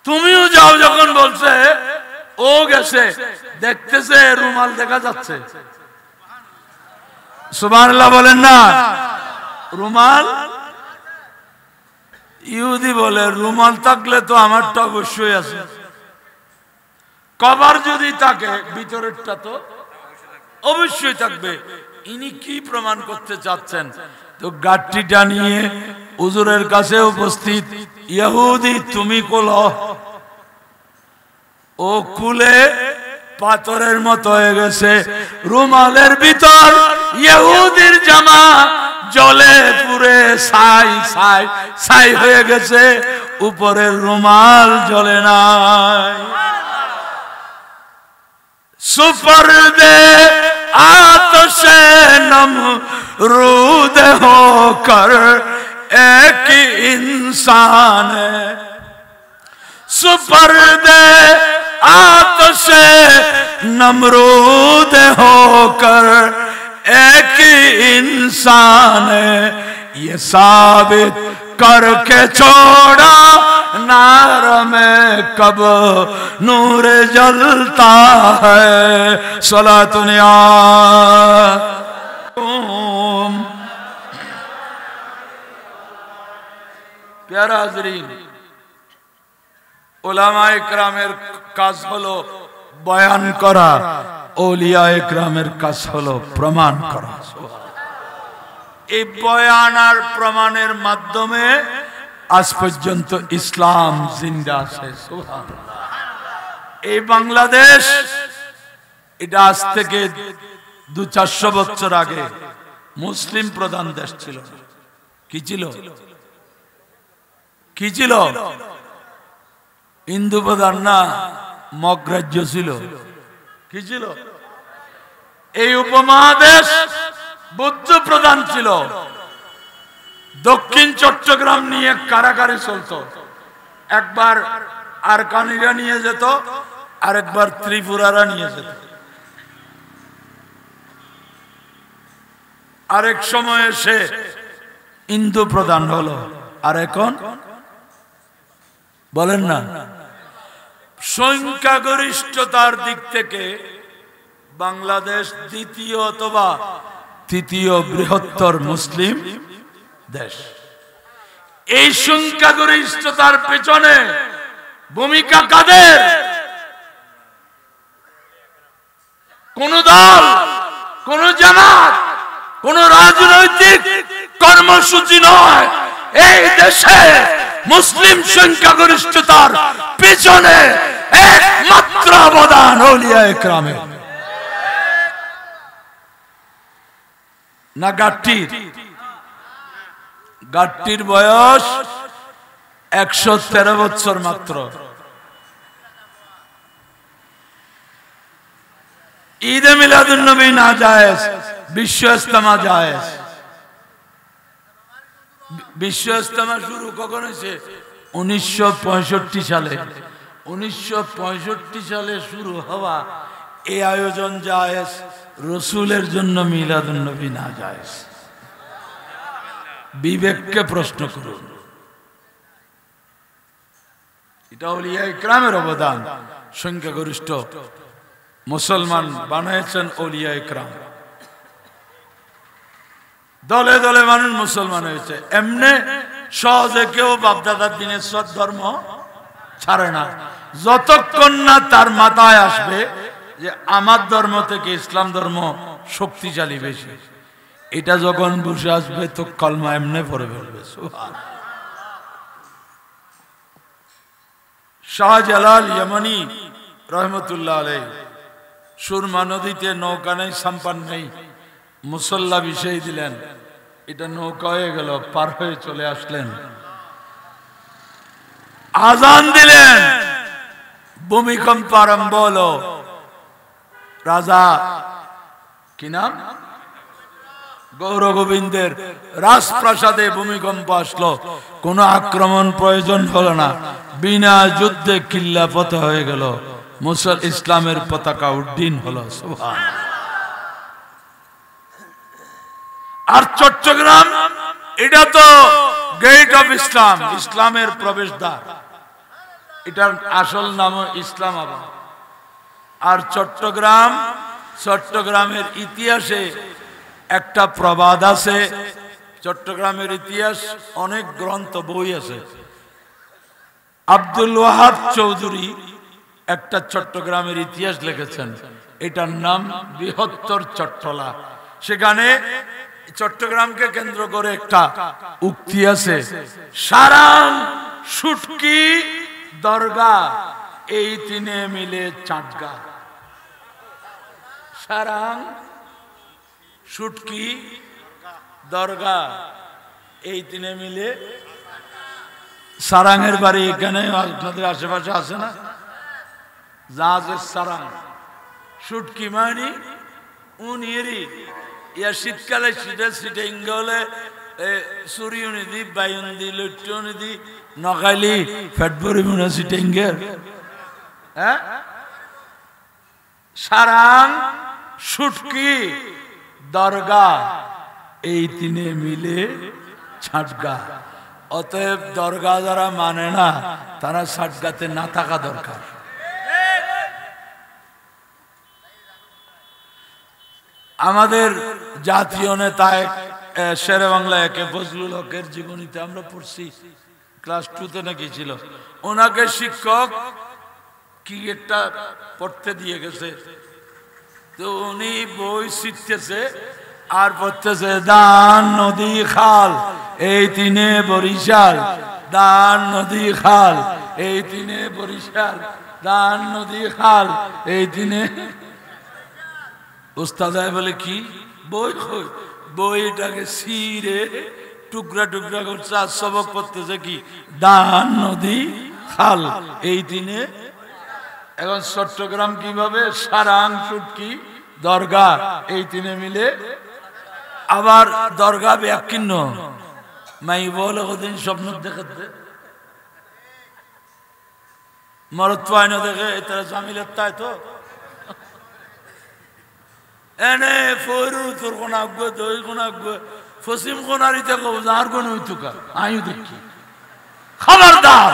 তুমিও যাও। যখন বলছে ও গেছে, দেখতেছে রুমাল দেখা যাচ্ছে। সুবহানাল্লাহ বলেন না? রুমাল। ইহুদি বলে, রুমাল থাকলে তো আমারটা অবশ্যই আছে, কভার যদি থাকে ভিতরেরটা তো অবশ্যই থাকবে। ইনি কি প্রমাণ করতে চাচ্ছেন? তো গাঁটটিটা নিয়ে হুজুরের কাছে উপস্থিত। ইহুদি তুমি খোলো। ও খুলে পাথরের মতো হয়ে গেছে। রুমালের ভিতর ইহুদির জামা জলে পুরে ছাই ছাই ছাই হয়ে গেছে, উপরের রুমাল জ্বলে নাই। सुपर्दे आतशे नमरूद होकर एक इंसान, सुपर्दे आतशे नमरूद होकर एक इंसान, ये साबित करके छोड़ा नार में कब नूर जलता है। सलातुनिया प्यारा हाज़रीन, उलामा इकरामेर काज हलो बयान करा, औलिया इकरामेर काज हलो प्रमाण करा। এই বয়ান আর প্রমাণের মাধ্যমে আজ পর্যন্ত ইসলাম জিন্দা আছে। সুবহানাল্লাহ। এই বাংলাদেশ এটা আজ থেকে 200-400 বছর আগে মুসলিম প্রধান দেশ ছিল। কি ছিল? কি ছিল? হিন্দু প্রধান না, মগরাজ্য ছিল। কি ছিল? এই উপমহাদেশ বৌদ্ধ প্রধান ছিল। দক্ষিণ চট্টগ্রাম নিয়ে কারাগারে চলতো। একবার আরকানিরা নিয়ে যেত, আরেকবার ত্রিপুরারা নিয়ে যেত। আরেক সময় সে হিন্দু প্রধান হলো, আর এখন বলেন না সংখ্যাগরিষ্ঠতার দিক থেকে বাংলাদেশ দ্বিতীয় অথবা তৃতীয় বৃহত্তর মুসলিম দেশ। এই সংখ্যাগরিষ্ঠতার পেছনে ভূমিকা কাদের? কোন দল, কোন জামাত, কোন রাজনৈতিক কর্মসূচি নয়। এই দেশে মুসলিম সংখ্যাগরিষ্ঠতার পেছনে একমাত্র অবদান আউলিয়ায়ে কেরামের। না গাট্টির বয়স 113 বছর মাত্র। ঈদে মিলাদুন নবী না জায়েজ, বিশ্ব ইজতেমা জায়েজ। বিশ্ব ইজতেমা শুরু কখন হয়েছে? 1965 সালে। 1965 সালে শুরু হওয়া এই আয়োজন জায়েজ, রসুলের জন্য মিলাদুন নবী না জায়েজ। বিবেককে প্রশ্ন করুন। এটা আউলিয়ায়ে কেরামের অবদান। সংখ্যাগরিষ্ঠ মুসলমান বানিয়েছেন আউলিয়ায়ে কেরাম। দলে দলে মানুষ মুসলমান হয়েছে। এমনি সহজে কেউ বাপদাদার দিনের সৎ ধর্ম ছাড়ে না, যতক্ষণ না তার মাথায় আসবে যে আমার ধর্ম থেকে ইসলাম ধর্ম শক্তিশালী বেশি। এটা যখন বসে আসবে তো কলমা এমনি পড়ে ফেলবে। শাহজালাল ইয়ামানি রহমতুল্লাহ আলাইহি সুরমা নদীতে নৌকা নেই, সাম্পান নেই, মুসল্লা বিষয় দিলেন, এটা নৌকা হয়ে গেল, পার হয়ে চলে আসলেন। আজান দিলেন, ভূমিকম্প আরম্ভ হলো। রাজা কি নাম, গৌর গোবিন্দের রাজপ্রাসাদে ভূমিকম্প আসলো। কোন আক্রমণ প্রয়োজন হলো না, বিনা যুদ্ধে কিল্লা পথ হয়ে গেল, ইসলামের পতাকা উড্ডীন হলো। সুবহানাল্লাহ। আর চট্টগ্রাম, এটা তো গেট অফ ইসলাম, ইসলামের প্রবেশদ্বার। এটার আসল নাম ইসলামাবাদ। আর চট্টগ্রামের ইতিহাসে একটা প্রবাদ আছে। চট্টগ্রামের ইতিহাস অনেক গ্রন্থ বই আছে। আব্দুল ওয়াহাব চৌধুরী একটা চট্টগ্রামের ইতিহাস লিখেছেন, এটার নাম বৃহত্তর চট্টলা। সেখানে চট্টগ্রামকে কেন্দ্র করে একটা উক্তি আছে, সারাং সুটকি দরগা এই তিনে মিলে চাটগা। সারাং সুটকি দরগা এই তিনে মিলে। সারাংয়ের বাড়ি এখানে আপনাদের আশেপাশে আছে না? জাহাজের সারাং, সুটকি মানে উনিরি। ইয়া শীতকালে শীতে ইঙ্গলে সুরিও নিদি, বায়ুন দি, লুট্টো নিদি, নকাইলি ফেটবরি মনে সিটেঙ্গের। হ্যাঁ, সারাং সুটকি দরগা এই তিনে মিলে ছাটগা। অতএব দরগা যারা মানে না তারা ছাটগাতে না থাকা দরকার। আমাদের জাতীয় নেতা শেরে বাংলা একে ফজলুল হকের জীবনীতে আমরা পড়ছি, ক্লাস 2-তে নাকি ছিল। ওনাকে শিক্ষক কি একটা পড়তে দিয়ে গেছে, তো উনি বই শিখতেছে আর পড়তেছে, দান নদী খাল এই তিনে বরিশাল, দান নদী খাল এই তিনে বরিশাল, দান নদী খাল এই তিনে। উস্তাদ বলে কি বই, বইটাকে ছিঁড়ে টুকরা টুকরা করছে আর সবক করতেছে কি, দান নদী খাল এই দিনে। এখন চট্টগ্রাম কিভাবে, সারাং সুটকি দরগা এই তিনে মিলে। আবার দরগা ব্যাকিন্ন মাই বলে ওদিন স্বপ্ন দেখাতে মরত পায় না দেখে, তারা জামিলের তাই তো এনে ফয়রু তোর কোন আগ্য দই কোন আগ্য ফসিম কোনারিতে কব যার কোন হইতুকা আয়ু দেখি খবরদার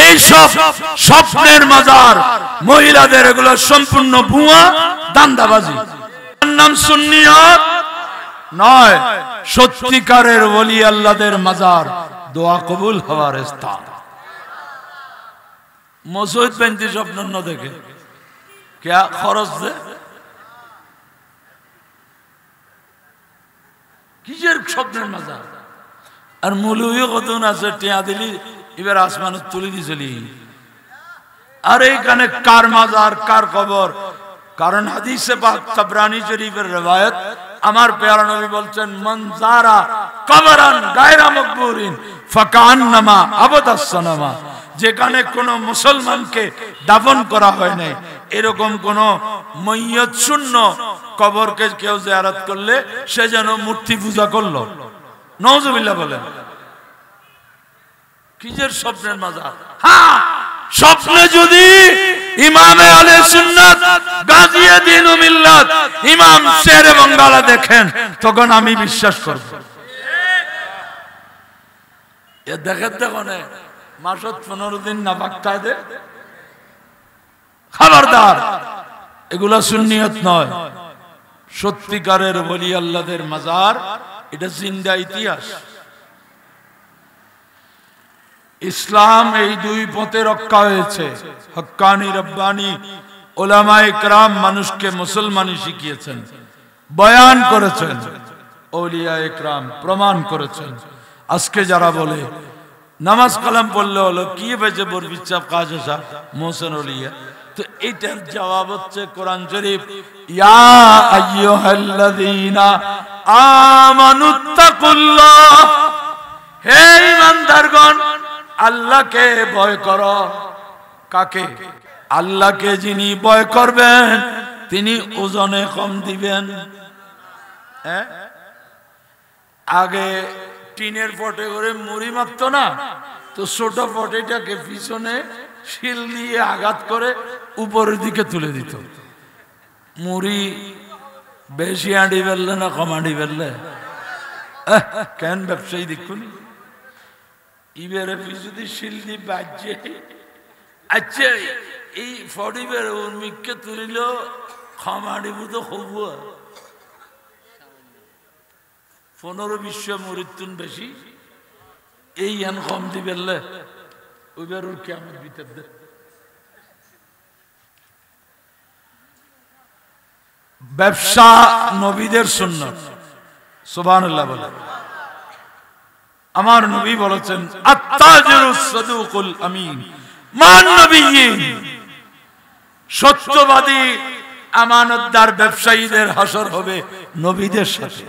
এই সব স্বপ্নের মাজার মহিলাদের এগুলো সম্পূর্ণ ভুয়া দান্দাবাজি নাম সুন্নিয়ত নয় সত্যিকারের ওলি আল্লাহদের মাজার দোয়া কবুল হওয়ার স্থান মসজিদ পেন্টি স্বপ্ন ন দেখে কে খরচ দে কিসের স্বপ্নের মাজার আর মুলুই কতন আছে টিয়া দিলি এবার আসমানে তুলে দিয়েছিলি আর এইখানে কার মাজার কার কবর কারণ হাদিসে পাক তাবরানী শরীফের রওয়ায়াত আমার প্যারা নবী বলছেন মান যারা কবরান গায়রা মাকবুরিন ফাকান্নামা আবাদাস সানামা যেখানে কোনো মুসলমানকে দাফন করা হয় নাই এরকম কোন মাইয়ত শূন্য কবরকে কেউ জিয়ারত করলে সে যেন মূর্তি পূজা করলো নাউজুবিল্লাহ বলেন কিসের স্বপ্নের মাজার হ্যাঁ স্বপ্নে যদি ইমামে আহলে সুন্নাত গাজিয়ে দ্বীন ও মিল্লাত ইমাম শেরে বাঙ্গালা দেখেন তখন আমি বিশ্বাস করব এ দেখেন দেখনে মাসত 15 দিন না বাক্তায় দে খবরদার এগুলা সুন্নিয়ত নয় সত্যিকারের ওলি আল্লাহদের মাজার এটা জিন্দা ইতিহাস ইসলাম এই দুই পথে রক্ষা হয়েছে হক্কানি রব্বানি উলামায়ে কেরাম মানুষকে মুসলমানি শিখিয়েছেন বয়ান করেছেন আউলিয়ায়ে কেরাম প্রমাণ করেছেন আজকে যারা বলে নামাজ কালাম পড়লে হলো কি বেজে বরবিচ্ছাপ কাজ আসা মোহসেন আউলিয়া তো এটার জবাব হচ্ছে কোরআন শরীফ ইয়া আইয়ুহাল্লাযীনা আমানুত্তাকুল্লাহ হে ঈমানদারগণ আল্লাহকে ভয় করো কাকে আল্লাহকে যিনি ভয় করবেন তিনি ওজনে কম দিবেন আগে টিনের পটে করে মুড়ি মাপতো না তো ছোট পটেটাকে পিছনে শিল দিয়ে আঘাত করে উপরের দিকে তুলে দিত মুড়ি বেশি আঁড়ি ফেললে না কম আঁড়ি ফেললে কেন ব্যবসায়ী দেখুন ইবেরে যদি শিল দিয়ে বাজছে আচ্ছা এই ফটিবের উর্মিককে তুলিল কম আঁড়িব তো হব 15-20 মুড়ির বেশি এই এন কম দি ফেললে ওইবার ওর কেমন ভিতর দে ব্যবসা নবীদের সুন্নাত সুবহানাল্লাহ বলে আমার নবী বলেছেন আত-তাজিরুস সাদুকুল আমিন মান নবিয়্যিন সত্যবাদী আমানতদার ব্যবসায়ীদের হাসর হবে নবীদের সাথে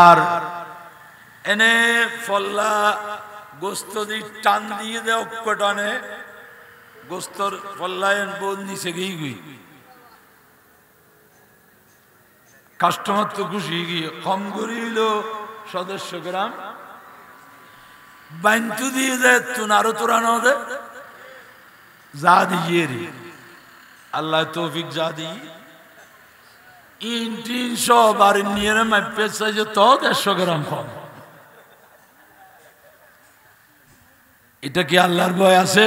আর এনে ফল্লা গোস্ত দিয়ে টান দিয়ে দেয় অক্কটানে গোস্তর ফল্লায় বোন নিচে গিয়ে কাস্টমার তো খুশি গিয়ে কম করিল সদস্য গ্রাম বাঞ্চু দিয়ে দেয় তুন আরো তোরানো দে যা দিয়ে রে আল্লাহ তৌফিক যা দিয়ে 300 বাড়ি নিয়ে মাপে চাইছে তো 150 গ্রাম কম এটা কি আল্লাহর ভয় আছে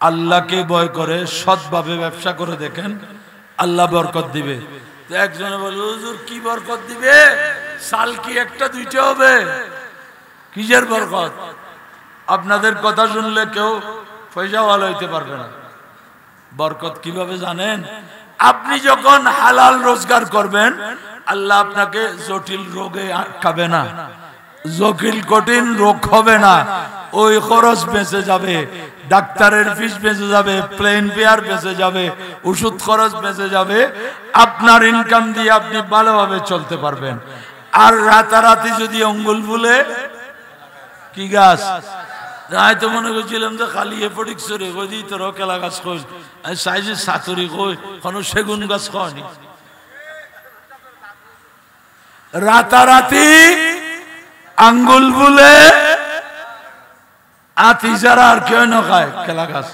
আল্লাহকে ভয় করে সৎভাবে ব্যবসা করে দেখেন আল্লাহ বরকত দিবে তো একজনে বলে হুজুর কি বরকত দিবে সাল কি একটা দুইটা হবে কিসের বরকত আপনাদের কথা শুনলে কেউ পয়সাওয়ালা হইতে পারবে না বরকত কিভাবে জানেন আপনি যখন হালাল রোজগার করবেন আল্লাহ আপনাকে জটিল রোগে আটকাবে না জটিল কঠিন রোগ হবে না ওই খরচ বেঁচে যাবে ডাক্তারের ফিস বেঁচে যাবে প্লেন ফেয়ার বেঁচে যাবে ওষুধ খরচ বেঁচে যাবে আপনার ইনকাম দিয়ে আপনি ভালোভাবে চলতে পারবেন আর রাতারাতি যদি অঙ্গুল ফুলে কি গাছ আমি তো মনে করছিলাম যে খালি এপটিক সরে কই দিই তোর কেলা গাছ কই সাইজে সাতুরি কই কোনো সেগুন গাছ খাওয়ানি রাতারাতি আঙ্গুল ফুলে আতি যারা আর কেউ না খায় কেলা গাছ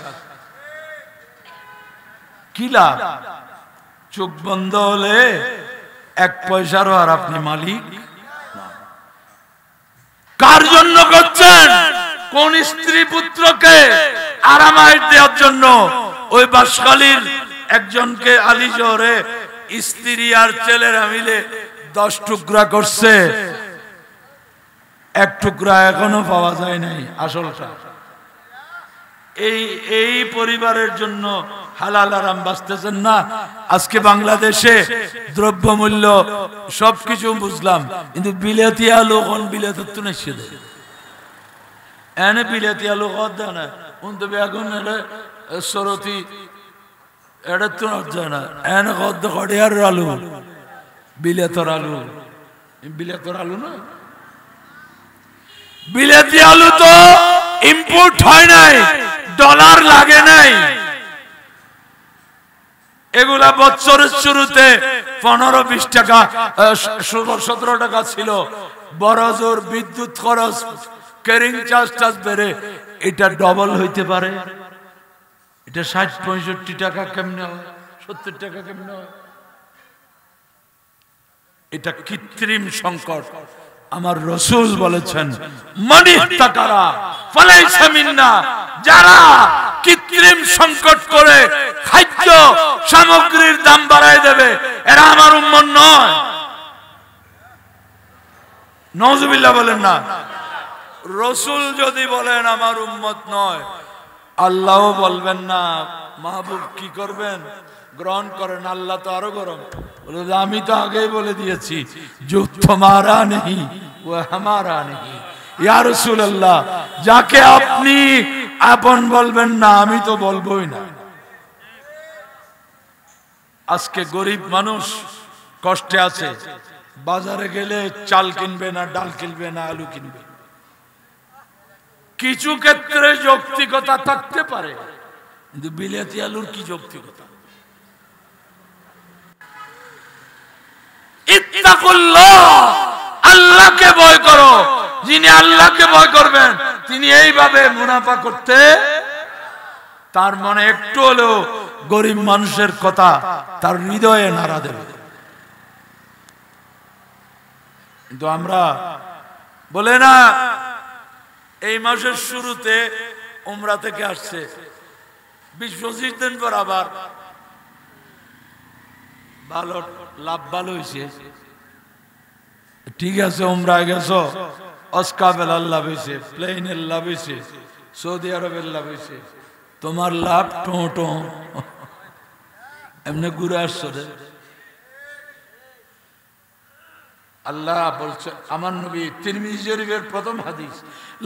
কি লাভ? চোখ বন্ধ হলে 1 পয়সারও আর আপনি মালিক। কার জন্য করছেন? কোন স্ত্রী পুত্রকে আরামায়েশ দেওয়ার জন্য? ওই বাসখালীর একজনকে আলী শহরে স্ত্রী আর ছেলেরা মিলে 10 টুকরা করছে, 1 টুকরা এখনো পাওয়া যায় নাই আসলটা। এই পরিবারের জন্য হালাল আরাম বাঁচতেছেন না। আজকে বাংলাদেশে দ্রব্যমূল্য সবকিছু বুঝলাম, কিন্তু বিলেতি আলু কোন বিলেতের তো নেই এনে বিলেতি আলু কত দেয় না, কিন্তু বেগুন সরতি এটা তো যায় না, এনে কত কড়িয়ার আলু, বিলেতর আলু, বিলেতর আলু না, বিলেতি আলু তো ইম্পোর্ট হয় নাই, ডলার লাগে নাই। এগুলা বছরের শুরুতে 15-20 টাকা 17 টাকা ছিল, বড় জোর বিদ্যুৎ খরচ ক্যারিং চার্জ বেড়ে এটা ডবল হইতে পারে। এটা 60-65 টাকা কেমনে হয়, 70 টাকা কেমনে হয়? এটা কৃত্রিম সংকট। আমার রাসূল বলেছেন মানিহতাকারা ফালাইসা মিন্না, যারা কৃত্রিম সংকট করে খাদ্য সামগ্রীর দাম বাড়ায় দেবে এরা আমার উম্মত নয়। নাউজুবিল্লাহ বলেন না। রাসূল যদি বলেন আমার উম্মত নয়, আল্লাহও বলবেন না। মাহবুব কি করবেন? গ্রহণ করেন। আল্লাহ তো আরো গরম, বলে আমি তো আগেই বলে দিয়েছি जो तुम्हारा नहीं वो हमारा नहीं। ইয়া রাসূলুল্লাহ, যাকে আপনি আপন বলবেন না আমি তো বলবোই না। আজকে গরিব মানুষ কষ্টে আছে, বাজারে গেলে চাল কিনবে না, ডাল কিনবে না, আলু কিনবে। কিছু ক্ষেত্রে যৌক্তিকতা থাকতে পারে, কিন্তু বিলেতি আলুর কি যৌক্তিকতা? ইত্তাকুল্লাহ, আল্লাহকে ভয় করো। যিনি আল্লাহকে ভয় করবেন তিনি এইভাবে মুনাফা করতে, তার মনে একটু হলেও গরিব মানুষের কথা তার হৃদয়ে নাড়া দেবে। কিন্তু আমরা বলে না, এই মাসের শুরুতে উমরা থেকে আসছে, 20-25 দিন পর আবার ভালো লাভ ভালো হয়েছে। ঠিক আছে, উমরায় গেছো, অস্কাবেলার লাভ হয়েছে, প্লেনের লাভ হয়েছে, সৌদি আরবের লাভ হয়েছে, তোমার লাভ টো এমনি ঘুরে আসছো রে। আল্লাহ বলছে, আমার নবী তিরমিজি শরীফের প্রথম হাদিস,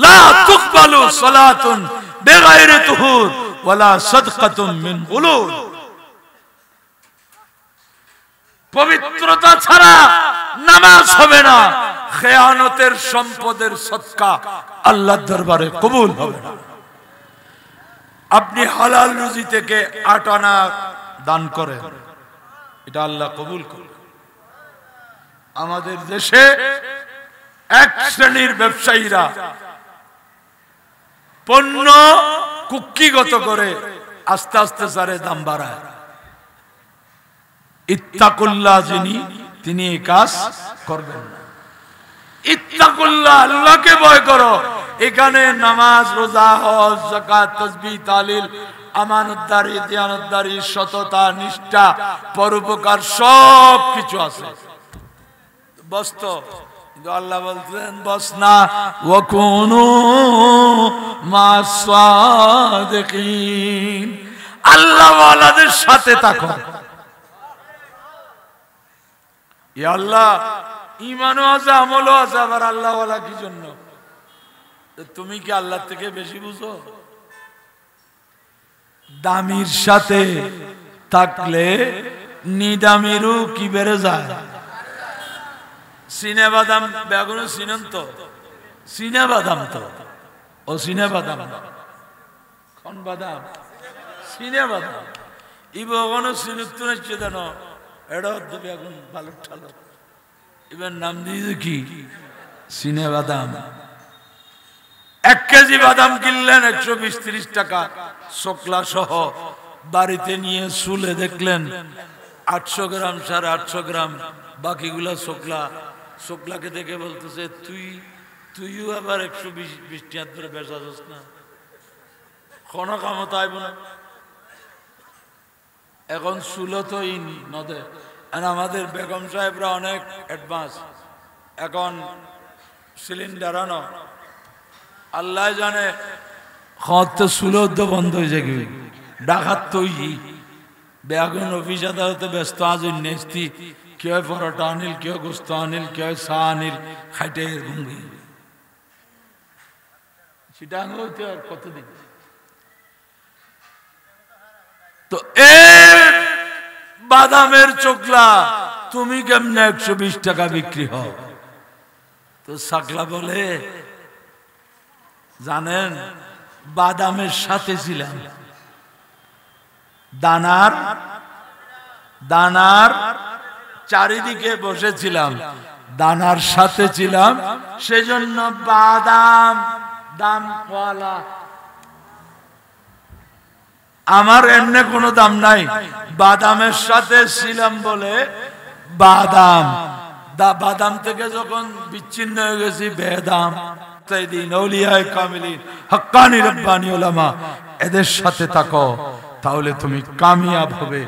লা তুকবালু সালাতুন বিগাইরি তুহুর ওয়ালা সাদকাতুন মিন গুলুল। পবিত্রতা ছাড়া নামাজ হবে না, খেয়ানতের সম্পদের সদকা আল্লাহর দরবারে কবুল হবে না। আপনি হালাল রুজি থেকে 8 আনা দান করেন, এটা আল্লাহ কবুল করেন। আমাদের দেশে এক শ্রেণীর ব্যবসায়ীরা পণ্য কুক্ষিগত করে আস্তে আস্তে সারে দাম বাড়ায়। ইত্তাকুল্লাহ, যিনি তিনি এই কাজ করবেন না। ইত্তাকুল্লাহ, আল্লাহকে ভয় করো। এখানে নামাজ, রোজা, হজ, যাকাত, তাসবিহ, তাহলিল, আমানতদারি, দিয়ানতদারি, সততা, নিষ্ঠা, পরোপকার সব কিছু আছে। বস্ত, কিন্তু আল্লাহ বলতেন বস না, ওয়াকুনু মাস সাদিকিন, আল্লাহ ওয়ালাদের সাথে থাকো। ইয়া আল্লাহ, ঈমানও আছে, আমলও আছে, আবার আল্লাহ ওয়ালা কি জন্য? তুমি কি আল্লাহ থেকে বেশি বুঝো? দামির সাথে থাকলে নিদামিরও কি বেড়ে যায়। সিনে বাদাম, বেগুন চিনেন তো? সিনে বাদাম তো, ও সিনে বাদাম কোন বাদাম? সিনে বাদাম। ইবগনো সিনুত্তু নাচছে জানো, এটা হচ্ছে বেগুন ভালো ঠালো, এবার নাম দিয়েছে কি? সিনে বাদাম। 1 কেজি বাদাম কিনলেন 120-30 টাকা, শোকলা সহ বাড়িতে নিয়ে শুলে দেখলেন 800 গ্রাম 850 গ্রাম, বাকিগুলা শুকলা। শুকলাকে দেখে বলতেছে তুইও আবার 120 টাকা ধরে বেচাছিস না, কোনো কামত আইব না। এখন শুলো তো নদে, আমাদের বেগম সাহেবরা অনেক অ্যাডভান্স। এখন সিলিন্ডার আনো, আল্লাহ জানে তো শুলো তো বন্ধ হয়ে যাবে। ডাকাত তৈ বেগুন অফিস আদালতে ব্যস্ত, আজ নেস্তি কেউ পরোটা আনিল, কেউ গোস্ত আনিল, কেউ চা আনিল, খাইটে ঘুমি সেটা হইতে আর কতদিন। তো বাদামের চোখলা তুমি কেমনে 120 টাকা বিক্রি হও? তো সাকলা বলে, জানেন বাদামের সাথে ছিলাম, দানার চারিদিকে বসেছিলাম, দানার সাথে ছিলাম, সেজন্য বাদাম দামওয়ালা। আমার এমনি কোনো দাম নাই, বাদামের সাথে ছিলাম বলে বাদাম থেকে যখন বিচ্ছিন্ন হয়ে গেছি বেদাম। এদের সাথে থাকো, তাহলে তুমি কামিয়াব হবে।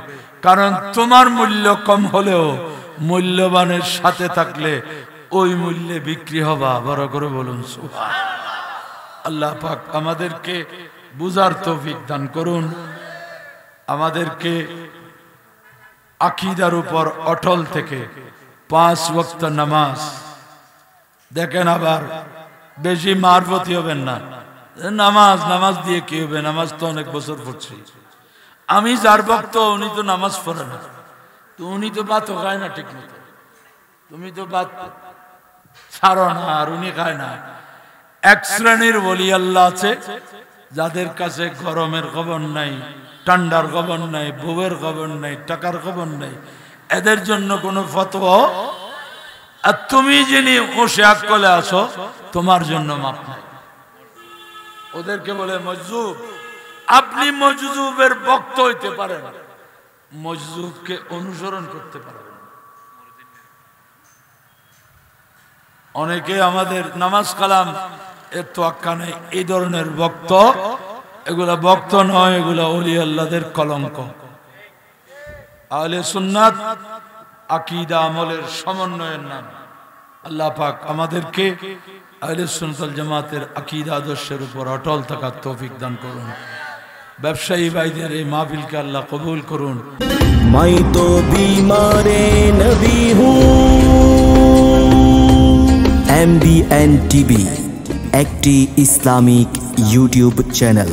কারণ তোমার মূল্য কম হলেও মূল্যবানের সাথে থাকলে ওই মূল্যে বিক্রি হবা। বড় করে বলুন সুবহানাল্লাহ। আল্লাহ পাক আমাদেরকে বুঝার তৌফিক দান করুন, আমাদেরকে আকীদার উপর অটল থেকে 5 ওয়াক্ত নামাজ। দেখেন আবার বেশি মারফতি হবেন না, নামাজ দিয়ে কি হবে? নামাজ তো অনেক বছর পড়ছি আমি। যার ভক্ত উনি তো নামাজ পড়ে না, তো উনি তো ভাতও খায় না ঠিক মতো, তুমি তো ভাত ছাড়ো না, আর উনি খায় না। এক শ্রেণীর ওলি আল্লাহ আছে যাদের কাছে গরমের খবর নাই, ঠান্ডার খবর নাই, বউয়ের খবর নাই, টাকার খবর নাই, এদের জন্য কোনো ফতোয়া। আর তুমি যিনি বসে আকলে আছো, তোমার জন্য মাপ নাই। ওদেরকে বলে মজজুব। আপনি মজজুবের ভক্ত হইতে পারেন, মজজুবকে অনুসরণ করতে পারেন। অনেকে আমাদের নামাজ কালাম এর তোয়াক্কা নেই, এই ধরনের ভক্ত, এগুলা ভক্ত নয়, এগুলা ওলি আল্লাহদের কলঙ্ক। আহলে সুন্নাত আকীদা আমলের সমন্বয়ের নাম। আল্লাহ পাক আমাদেরকে আহলে সুন্নাত ওয়াল জামাতের আকীদা আদর্শের উপর অটল থাকার তৌফিক দান করুন। ব্যবসায়ী ভাইদের এই মাহফিলকে আল্লাহ কবুল করুন। मैं तो बीमारे नबी हूँ। MBN TV একটি ইসলামিক ইউটিউব চ্যানেল।